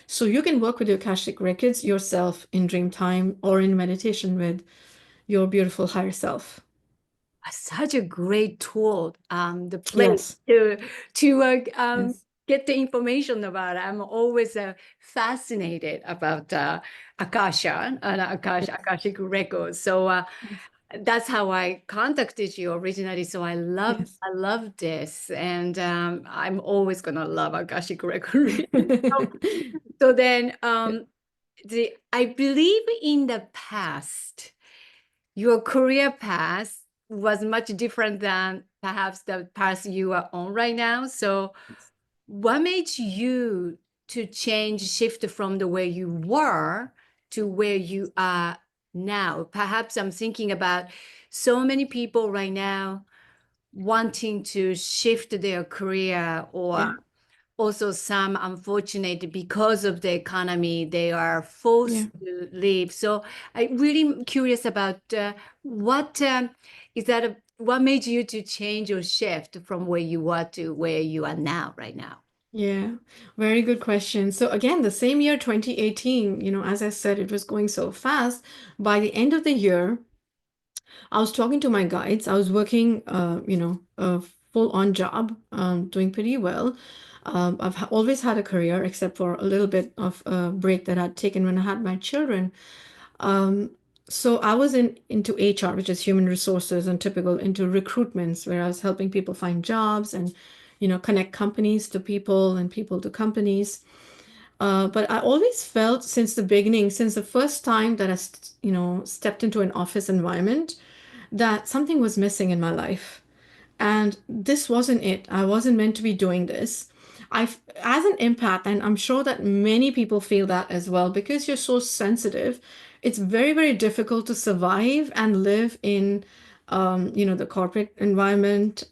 So you can work with your Akashic records yourself in dream time or in meditation with your beautiful higher self. Such a great tool, the place Yes. to Yes. get the information about it. I'm always fascinated about Akasha and Akashic records. So that's how I contacted you originally. So Yes. I love this, and I'm always gonna love Akashic record. So then, I believe in the past, your career path was much different than perhaps the path you are on right now. So, what made you to change, shift from the way you were to where you are now? Perhaps I'm thinking about so many people right now wanting to shift their career or Yeah. also some unfortunate because of the economy, they are Yeah. forced to leave. So I'm really curious about what is that what made you to change or shift from where you were to where you are now, right now? Yeah, very good question. So again, the same year, 2018, as I said, it was going so fast. By the end of the year, I was talking to my guides. I was working, a full-on job, doing pretty well. Always had a career, except for a little bit of a break that I'd taken when I had my children. Um, so I was into HR, which is human resources, and typical into recruitments, where I was helping people find jobs and, connect companies to people and people to companies. But I always felt since the beginning, since the first time that stepped into an office environment, that something was missing in my life. And this wasn't it. I wasn't meant to be doing this. As an empath, and I'm sure that many people feel that as well, because you're so sensitive, it's very, very difficult to survive and live in, the corporate environment,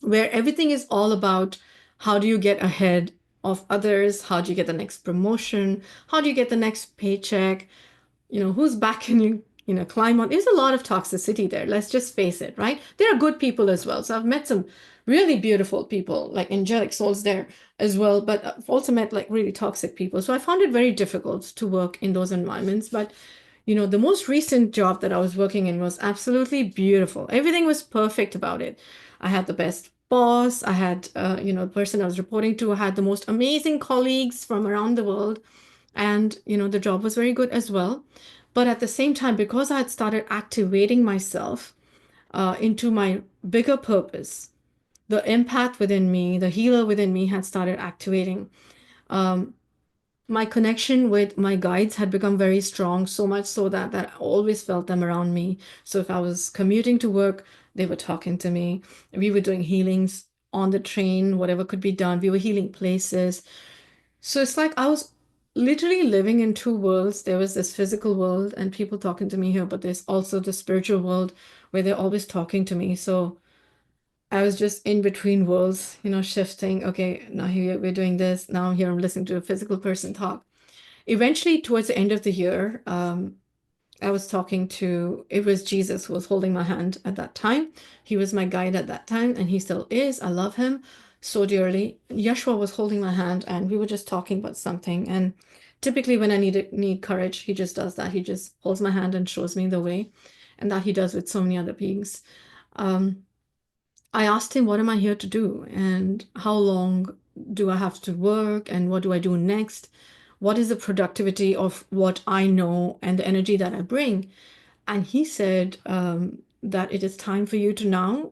where everything is all about how do you get ahead of others? How do you get the next promotion? How do you get the next paycheck? Who's backing you, climb on. There's a lot of toxicity there. Let's just face it, right? There are good people as well. So I've met some really beautiful people, like angelic souls there as well, but I've also met like really toxic people. So I found it very difficult to work in those environments. But the most recent job that I was working in was absolutely beautiful. Everything was perfect about it. I had the best boss. I had, the person I was reporting to. I had the most amazing colleagues from around the world. And, the job was very good as well. But at the same time, because I had started activating myself into my bigger purpose, the empath within me, the healer within me had started activating. Um, my connection with my guides had become very strong, so much so that I always felt them around me. So if I was commuting to work, they were talking to me. We were doing healings on the train, whatever could be done. We were healing places. So it's like I was literally living in two worlds. There was this physical world and people talking to me here, but there's also the spiritual world where they're always talking to me. So I was just in between worlds, shifting. Okay, now here we're doing this. Now here I'm listening to a physical person talk. Eventually, towards the end of the year, I was talking to, it was Jesus who was holding my hand at that time. He was my guide at that time, and he still is. I love him so dearly. Yeshua was holding my hand, and we were just talking about something. And typically, when I need courage, he just does that. He just holds my hand and shows me the way, and that he does with so many other beings. Um, I asked him, what am I here to do? And how long do I have to work? And what do I do next? What is the productivity of what I know and the energy that I bring? And he said that it is time for you to now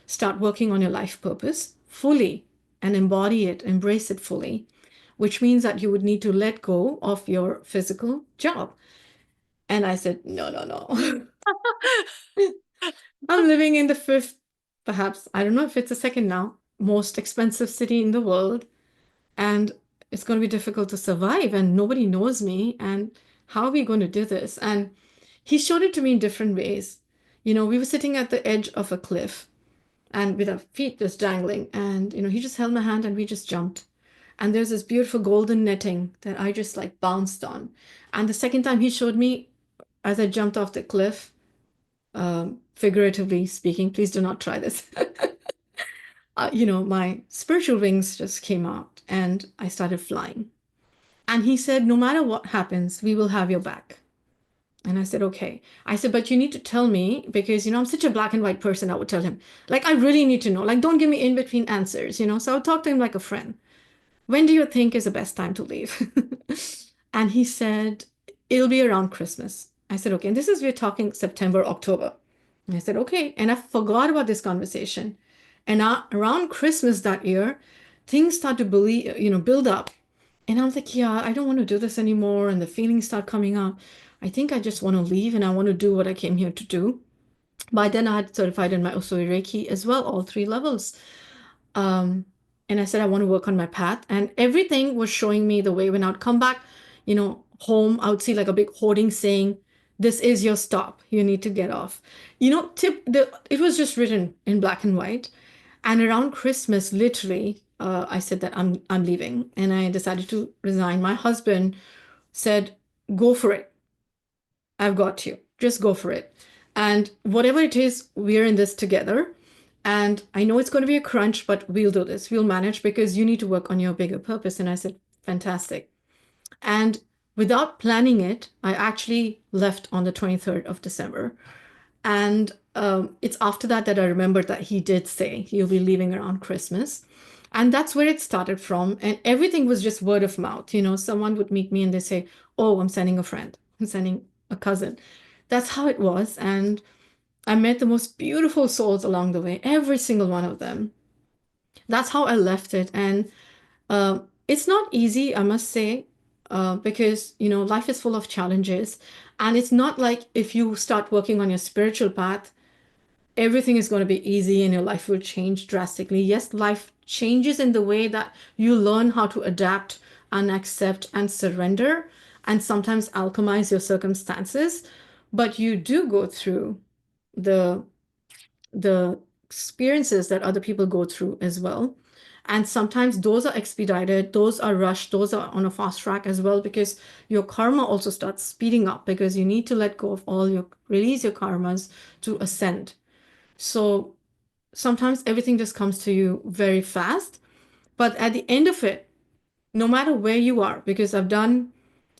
start working on your life purpose fully and embody it, embrace it fully, which means that you would need to let go of your physical job. And I said, no, no, no. I'm living in the fifth, perhaps, I don't know if it's the second now, most expensive city in the world. And it's going to be difficult to survive, and nobody knows me. And how are we going to do this? And he showed it to me in different ways. We were sitting at the edge of a cliff and with our feet just dangling. And, he just held my hand and we just jumped. And there's this beautiful golden netting that I just like bounced on. And the second time he showed me as I jumped off the cliff, figuratively speaking, please do not try this. My spiritual wings just came out and I started flying. And he said, no matter what happens, we will have your back. And I said, okay. I said, but you need to tell me because, I'm such a black and white person. I would tell him, like, I really need to know. Like, don't give me in between answers, So I would talk to him like a friend. When do you think is the best time to leave? And he said, it'll be around Christmas. I said, okay. And this is, we're talking September, October. And I said, okay. And I forgot about this conversation. And around Christmas that year, things start to build up. And I was like, yeah, I don't want to do this anymore. And the feelings start coming up. I think I just want to leave and I want to do what I came here to do. By then, I had certified in my Usui Reiki as well, all three levels. Um, and I said, I want to work on my path. And everything was showing me the way. When I would come back, home, I would see like a big hoarding saying, this is your stop. You need to get off. It was just written in black and white. And around Christmas, literally, I said that I'm leaving, and I decided to resign. My husband said, "Go for it. I've got you. Just go for it. And whatever it is, we're in this together. And I know it's going to be a crunch, but we'll do this. We'll manage because you need to work on your bigger purpose." And I said, "Fantastic." And without planning it, I actually left on the 23rd of December. And it's after that that I remembered that he did say he'll be leaving around Christmas. And that's where it started from. And everything was just word of mouth. You know, someone would meet me and they say, "Oh, I'm sending a friend, I'm sending a cousin." That's how it was. And I met the most beautiful souls along the way, every single one of them. That's how I left it. And it's not easy, I must say, because, you know, life is full of challenges. And it's not like if you start working on your spiritual path, everything is going to be easy and your life will change drastically. Yes, life changes in the way that you learn how to adapt and accept and surrender and sometimes alchemize your circumstances. But you do go through the the experiences that other people go through as well. And sometimes those are expedited, those are rushed, those are on a fast track as well, because your karma also starts speeding up because you need to let go of all your, release your karmas to ascend. So sometimes everything just comes to you very fast. But at the end of it, no matter where you are, because I've done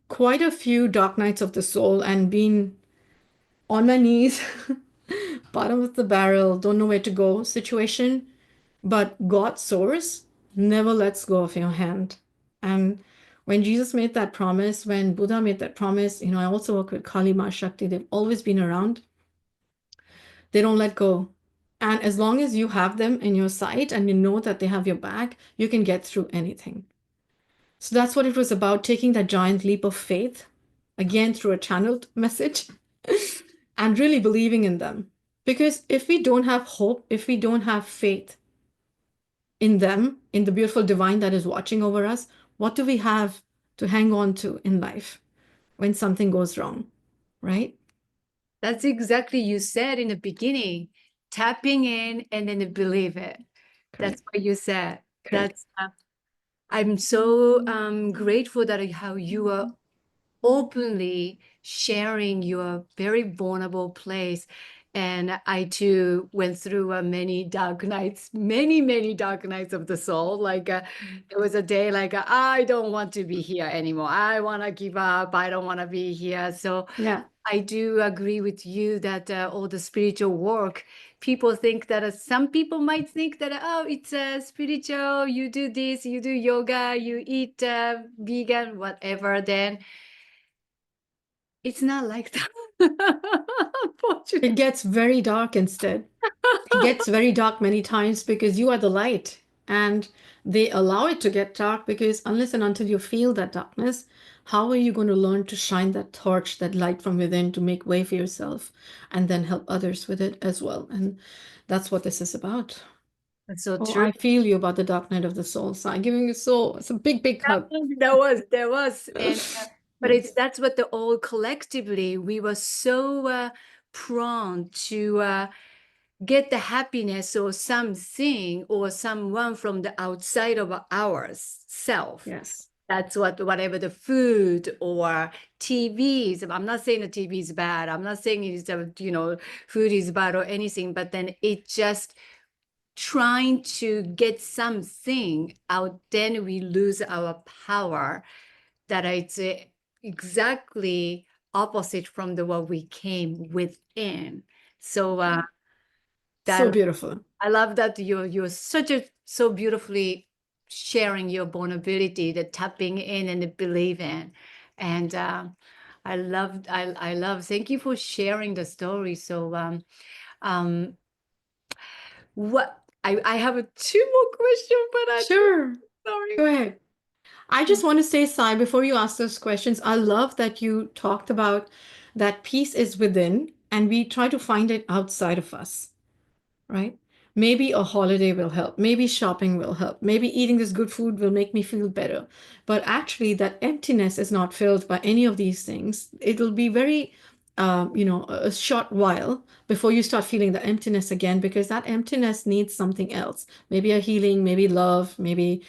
quite a few dark nights of the soul and been on my knees, bottom of the barrel, don't know where to go situation, but God source never lets go of your hand. And when Jesus made that promise, when Buddha made that promise, you know, I also work with Kali Ma Shakti, they've always been around. They don't let go. And as long as you have them in your sight and you know that they have your back, you can get through anything. So that's what it was about, taking that giant leap of faith, again through a channeled message, and really believing in them. Because if we don't have hope, if we don't have faith in them, in the beautiful divine that is watching over us, what do we have to hang on to in life when something goes wrong, right? That's exactly you said in the beginning, tapping in and then believe it. That's Correct. what you said. Correct. That's I'm so grateful that how you are openly sharing your very vulnerable place. And I too went through many dark nights, many dark nights of the soul. Like there was a day like I don't want to be here anymore. I want to give up. I don't want to be here. So Yeah. I do agree with you that all the spiritual work, people think that some people might think that, oh, it's spiritual, you do this, you do yoga, you eat vegan, whatever, then it's not like that. It Unfortunately. gets very dark instead. It gets very dark many times because you are the light and they allow it to get dark because unless and until you feel that darkness, how are you going to learn to shine that torch, that light from within to make way for yourself and then help others with it as well? And that's what this is about. That's so Oh, true. I feel you about the dark night of the soul. So I'm giving you so it's a big, big hug. There was, and but it's Yes. that's what the all collectively we were so prone to get the happiness or something or someone from the outside of ours self. Yes. That's what whatever the food or TVs. I'm not saying the TV is bad. I'm not saying it's food is bad or anything. But then it just trying to get something out. Then we lose our power. That it's exactly opposite from the what we came within. So So that beautiful. I love that you're so beautifully sharing your vulnerability, the tapping in and the believe in. And I love thank you for sharing the story. So um what I have two more questions, but I'm Sure. sorry. Go ahead. I just want to say, Sai, before you ask those questions, I love that you talked about that peace is within and we try to find it outside of us, right? Maybe a holiday will help. Maybe shopping will help. Maybe eating this good food will make me feel better. But actually, that emptiness is not filled by any of these things. It'll be very a short while before you start feeling the emptiness again, because that emptiness needs something else. Maybe a healing, maybe love, maybe,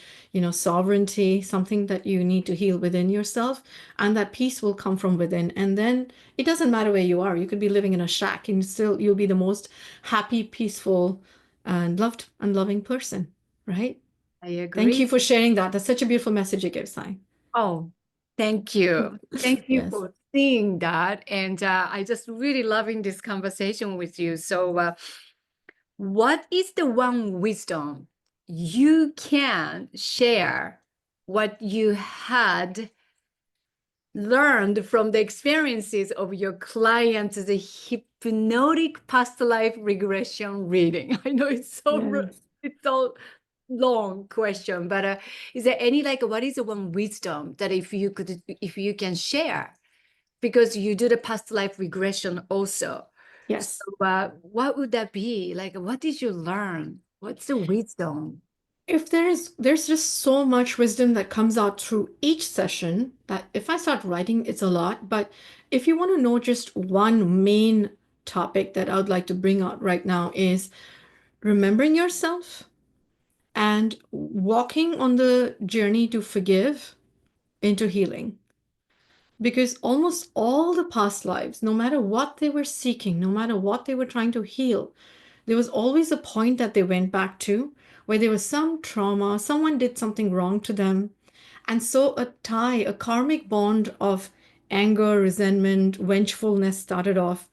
sovereignty, something that you need to heal within yourself. And that peace will come from within. And then it doesn't matter where you are. You could be living in a shack and still you'll be the most happy, peaceful, and loved and loving person, right? I Thank you agree. for sharing that. That's such a beautiful message you give, Sai. Oh, thank you. Thank you Yes. for seeing that. And I just really loving this conversation with you. So, what is the one wisdom you can share what you had learned from the experiences of your clients, the hypnotic past life regression reading? I know it's Yes. it's so long question, but is there any like what is the one wisdom that if you can share, because you do the past life regression also, so Yes. what would that be like? What did you learn? What's the wisdom? If there's just so much wisdom that comes out through each session that if I start writing, it's a lot. But if you want to know just one main topic that I would like to bring out right now is remembering yourself and walking on the journey to forgive into healing. Because almost all the past lives, no matter what they were seeking, no matter what they were trying to heal, there was always a point that they went back to where there was some trauma, someone did something wrong to them. And so a tie, a karmic bond of anger, resentment, vengefulness started off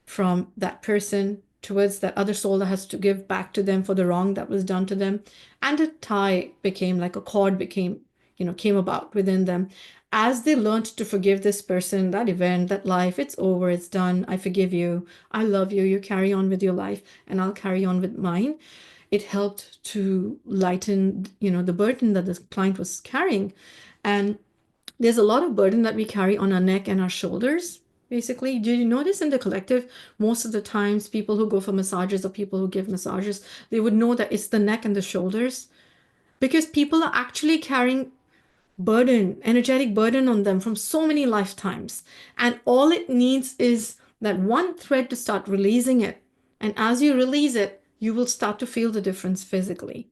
from that person towards that other soul that has to give back to them for the wrong that was done to them. And a tie became like a cord became, came about within them. As they learned to forgive this person, that event, that life, it's over, it's done. I forgive you. I love you. You carry on with your life, and I'll carry on with mine. It helped to lighten, the burden that the client was carrying. And there's a lot of burden that we carry on our neck and our shoulders. Basically, do you notice in the collective, most of the times people who go for massages or people who give massages, they would know that it's the neck and the shoulders because people are actually carrying burden, energetic burden on them from so many lifetimes. And all it needs is that one thread to start releasing it. And as you release it, you will start to feel the difference physically.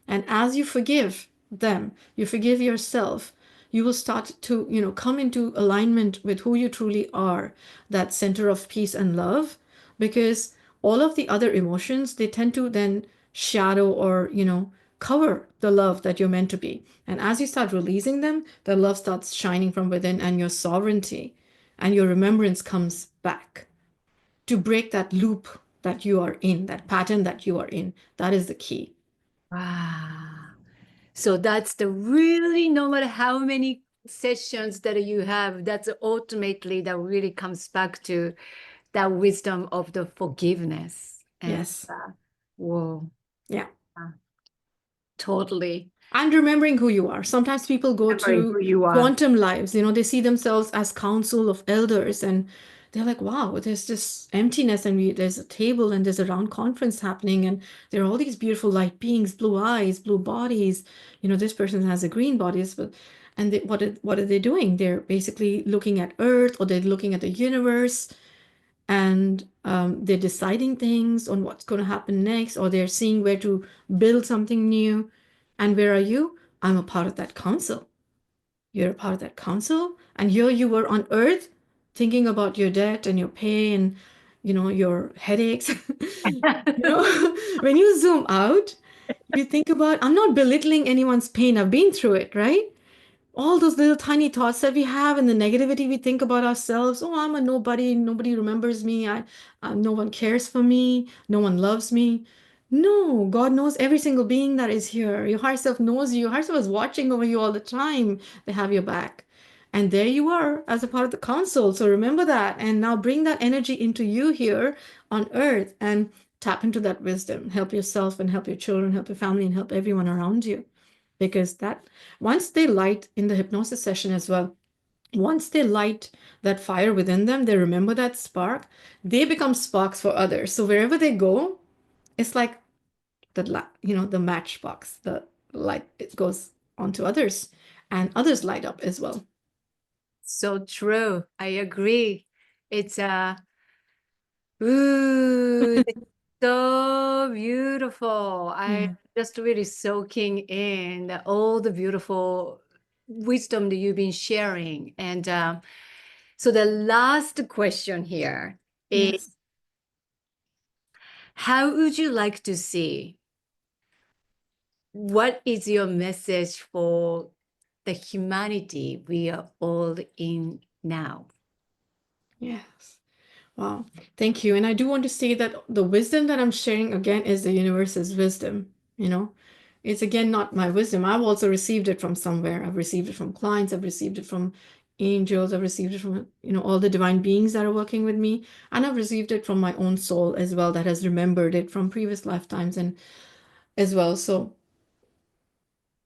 And as you forgive them, you forgive yourself, you will start to, come into alignment with who you truly are, that center of peace and love, because all of the other emotions, they tend to then shadow or, cover the love that you're meant to be. And as you start releasing them, the love starts shining from within and your sovereignty and your remembrance comes back to break that loop that you are in, that pattern that you are in. That is the key. Ah, so that's the really, no matter how many sessions that you have, that's ultimately that really comes back to that wisdom of the forgiveness. And Yes. whoa, Yeah. uh, totally And remembering who you are. Sometimes people go remembering to who you are. quantum lives, they see themselves as council of elders and they're like, wow, there's this emptiness and there's a table and there's a round conference happening and there are all these beautiful light beings, blue eyes, blue bodies. This person has a green bodies, but and what are they doing? They're basically looking at Earth or they're looking at the universe and they're deciding things on what's going to happen next, or they're seeing where to build something new. And where are you? I'm a part of that council. You're a part of that council. And here you were on earth thinking about your debt and your pay and, your headaches. When you zoom out, you think about, I'm not belittling anyone's pain. I've been through it, right? All those little tiny thoughts that we have and the negativity we think about ourselves. Oh, I'm a nobody. Nobody remembers me. No one cares for me. No one loves me. No, God knows every single being that is here. Your higher self knows you. Your higher self is watching over you all the time. They have your back. And there you are as a part of the council. So remember that. And now bring that energy into you here on earth and tap into that wisdom. Help yourself and help your children, help your family, and help everyone around you. Because that once they light in the hypnosis session as well, once they light that fire within them, they remember that spark, they become sparks for others. So wherever they go, it's like the matchbox, the light, it goes onto others and others light up as well. So true. I agree. It's ooh, it's so beautiful. I Yeah. just really soaking in all the beautiful wisdom that you've been sharing. And so the last question here is, Yes. how would you like to see? What is your message for the humanity we are all in now? Yes. Wow. Thank you. And I do want to say that the wisdom that I'm sharing again is the universe's wisdom. You know, it's again not my wisdom. I've also received it from somewhere. I've received it from clients. I've received it from angels. I've received it from, all the divine beings that are working with me. And I've received it from my own soul as well, that has remembered it from previous lifetimes and as well. So,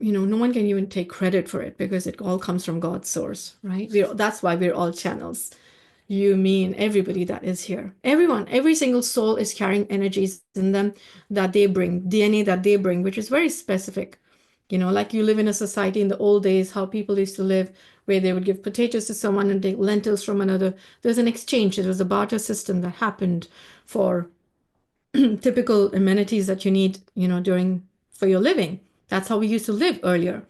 no one can even take credit for it because it all comes from God's source, right? That's why we're all channels. You, me, and everybody that is here. Everyone, every single soul is carrying energies in them that they bring, DNA that they bring, which is very specific. Like you live in a society in the old days, how people used to live, where they would give potatoes to someone and take lentils from another. There's an exchange. There was a barter system that happened for typical amenities that you need, during for your living. That's how we used to live earlier.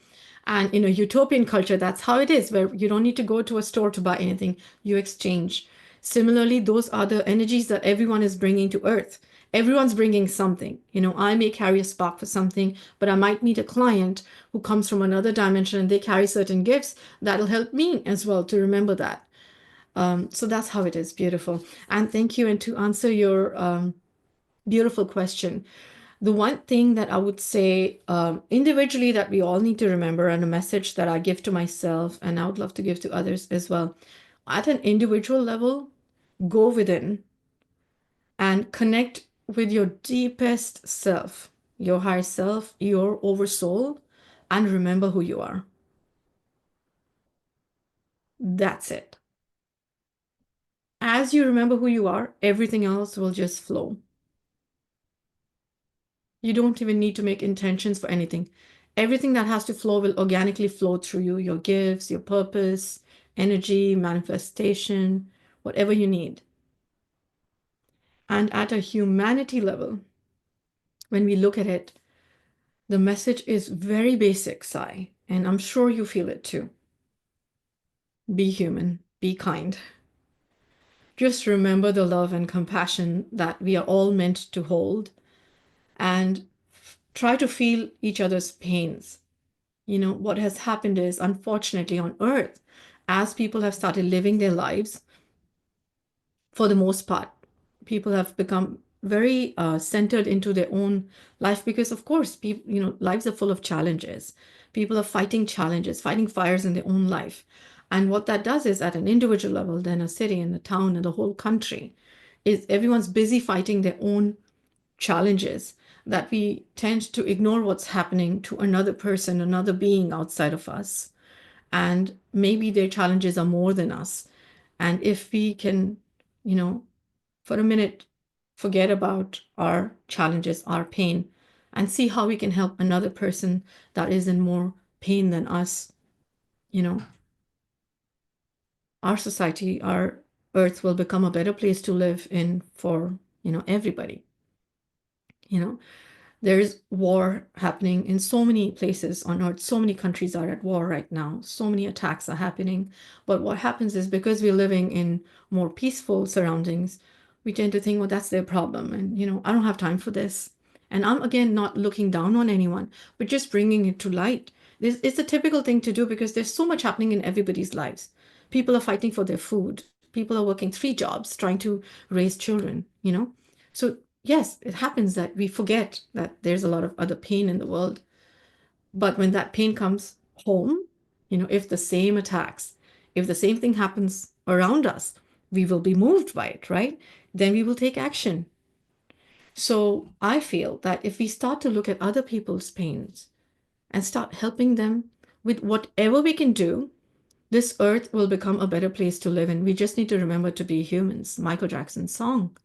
And in a utopian culture, that's how it is, where you don't need to go to a store to buy anything, you exchange. Similarly, those are the energies that everyone is bringing to Earth. Everyone's bringing something. I may carry a spark for something, but I might meet a client who comes from another dimension and they carry certain gifts that'll help me as well to remember that. So that's how it is. Beautiful. And thank you. And to answer your beautiful question. The one thing that I would say individually that we all need to remember, and a message that I give to myself and I would love to give to others as well, at an individual level, go within and connect with your deepest self, your higher self, your oversoul, and remember who you are. That's it. As you remember who you are, everything else will just flow. You don't even need to make intentions for anything. Everything that has to flow will organically flow through you, your gifts, your purpose, energy, manifestation, whatever you need. And at a humanity level, when we look at it, the message is very basic, Sai, and I'm sure you feel it too. Be human, be kind. Just remember the love and compassion that we are all meant to hold and try to feel each other's pains. What has happened is, unfortunately, on Earth, as people have started living their lives, for the most part, people have become very centered into their own life because, of course, people, lives are full of challenges. People are fighting challenges, fighting fires in their own life. And what that does is, at an individual level, then a city and a town and the whole country, is everyone's busy fighting their own challenges, that we tend to ignore what's happening to another person, another being outside of us. And maybe their challenges are more than us. And if we can, you know, for a minute, forget about our challenges, our pain, and see how we can help another person that is in more pain than us, you know, our society, our earth will become a better place to live in for, everybody. You know, There's war happening in so many places on earth. So many countries are at war right now. So many attacks are happening. But what happens is, because we're living in more peaceful surroundings, we tend to think, well, that's their problem. And, I don't have time for this. And I'm, again, not looking down on anyone, but just bringing it to light. It's a typical thing to do because there's so much happening in everybody's lives. People are fighting for their food. People are working 3 jobs trying to raise children. So yes, it happens that we forget that there's a lot of other pain in the world. But when that pain comes home, if the same attacks, if the same thing happens around us, we will be moved by it, right? Then we will take action. So I feel that if we start to look at other people's pains and start helping them with whatever we can do, this earth will become a better place to live in. We just need to remember to be humans. Michael Jackson's song,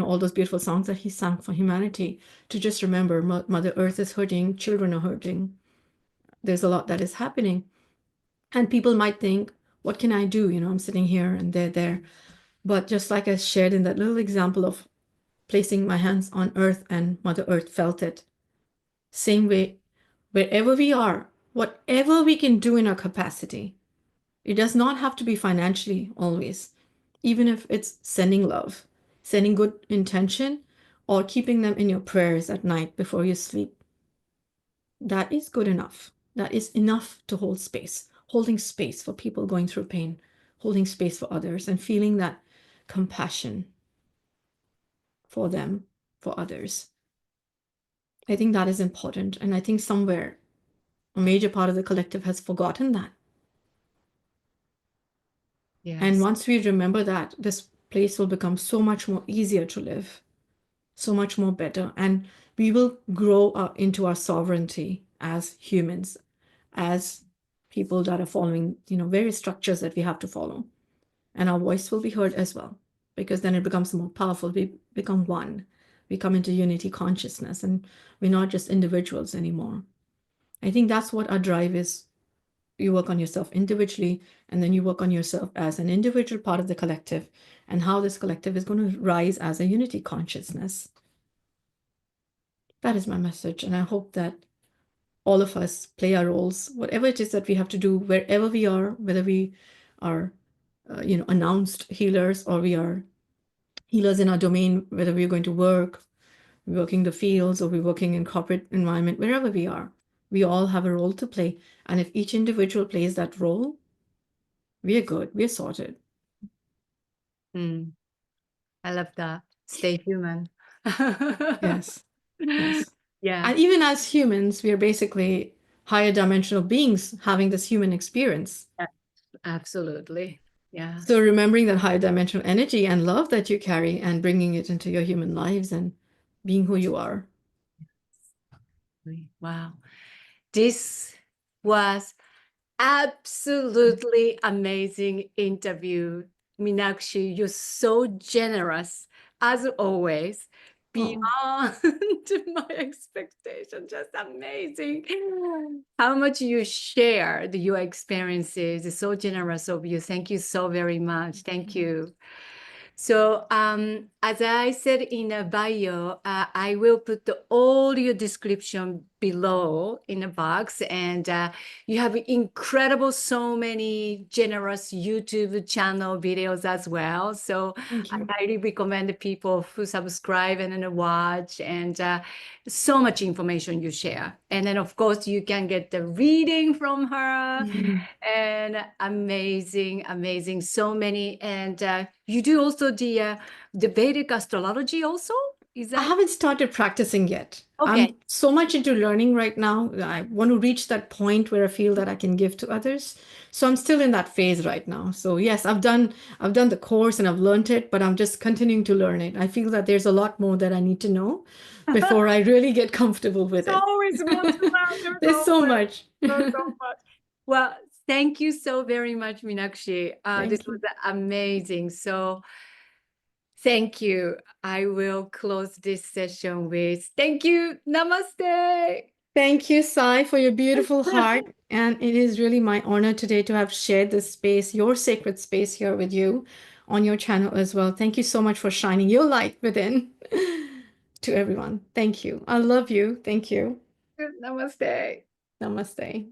all those beautiful songs that he sang for humanity, to just remember Mother Earth is hurting, children are hurting. There's a lot that is happening. And people might think, what can I do? I'm sitting here and they're there. But just like I shared in that little example of placing my hands on earth and Mother Earth felt it, same way, wherever we are, whatever we can do in our capacity, it does not have to be financially always, even if it's sending love, sending good intention, or keeping them in your prayers at night before you sleep. That is good enough. That is enough to hold space, holding space for people going through pain, holding space for others, and feeling that compassion for them, for others. I think that is important. And I think somewhere a major part of the collective has forgotten that. And Yes. once we remember that, this place will become so much more easier to live, so much more better. And we will grow into our sovereignty as humans, as people that are following, various structures that we have to follow. And our voice will be heard as well, because then it becomes more powerful. We become one. We come into unity consciousness, and we're not just individuals anymore. I think that's what our drive is. You work on yourself individually, and then you work on yourself as an individual part of the collective, and how this collective is going to rise as a unity consciousness. That is my message, and I hope that all of us play our roles, whatever it is that we have to do, wherever we are, whether we are, announced healers, or we are healers in our domain, whether we're going to work, working the fields, or we're working in corporate environment, wherever we are, we all have a role to play. And if each individual plays that role, we are good. We are sorted. Mm, I love that. Stay human. Yes. Yes. Yeah. And even as humans, we are basically higher dimensional beings having this human experience. Yeah, absolutely. Yeah. So remembering that higher dimensional energy and love that you carry and bringing it into your human lives and being who you are. Wow. This was absolutely amazing interview. Meenakshi, you're so generous as always, Oh, beyond my expectation. Just amazing. How much you shared your experiences is so generous of you. Thank you so very much. Thank you. So, as I said in a bio, I will put all your description below in a box, and you have incredible, so many generous YouTube channel videos as well. So thank I you. highly recommend people who subscribe and then watch, and so much information you share. And then, of course, you can get the reading from her. Mhm. And amazing, amazing, so many. And you do also the Vedic astrology also? Is I that haven't started practicing yet. okay? I'm so much into learning right now. I want to reach that point where I feel that I can give to others. So I'm still in that phase right now. So yes, I've done the course and I've learned it, but I'm just continuing to learn it. I feel that there's a lot more that I need to know before I really get comfortable with There's it. always more to learn. There's There's so always much. so much. Well, thank you so very much, Meenakshi. This Thank was you. amazing. So thank you. I will close this session with thank you. Namaste. Thank you, Sai, for your beautiful heart. And it is really my honor today to have shared this space, your sacred space here with you on your channel as well. Thank you so much for shining your light within to everyone. Thank you. I love you. Thank you. Namaste. Namaste.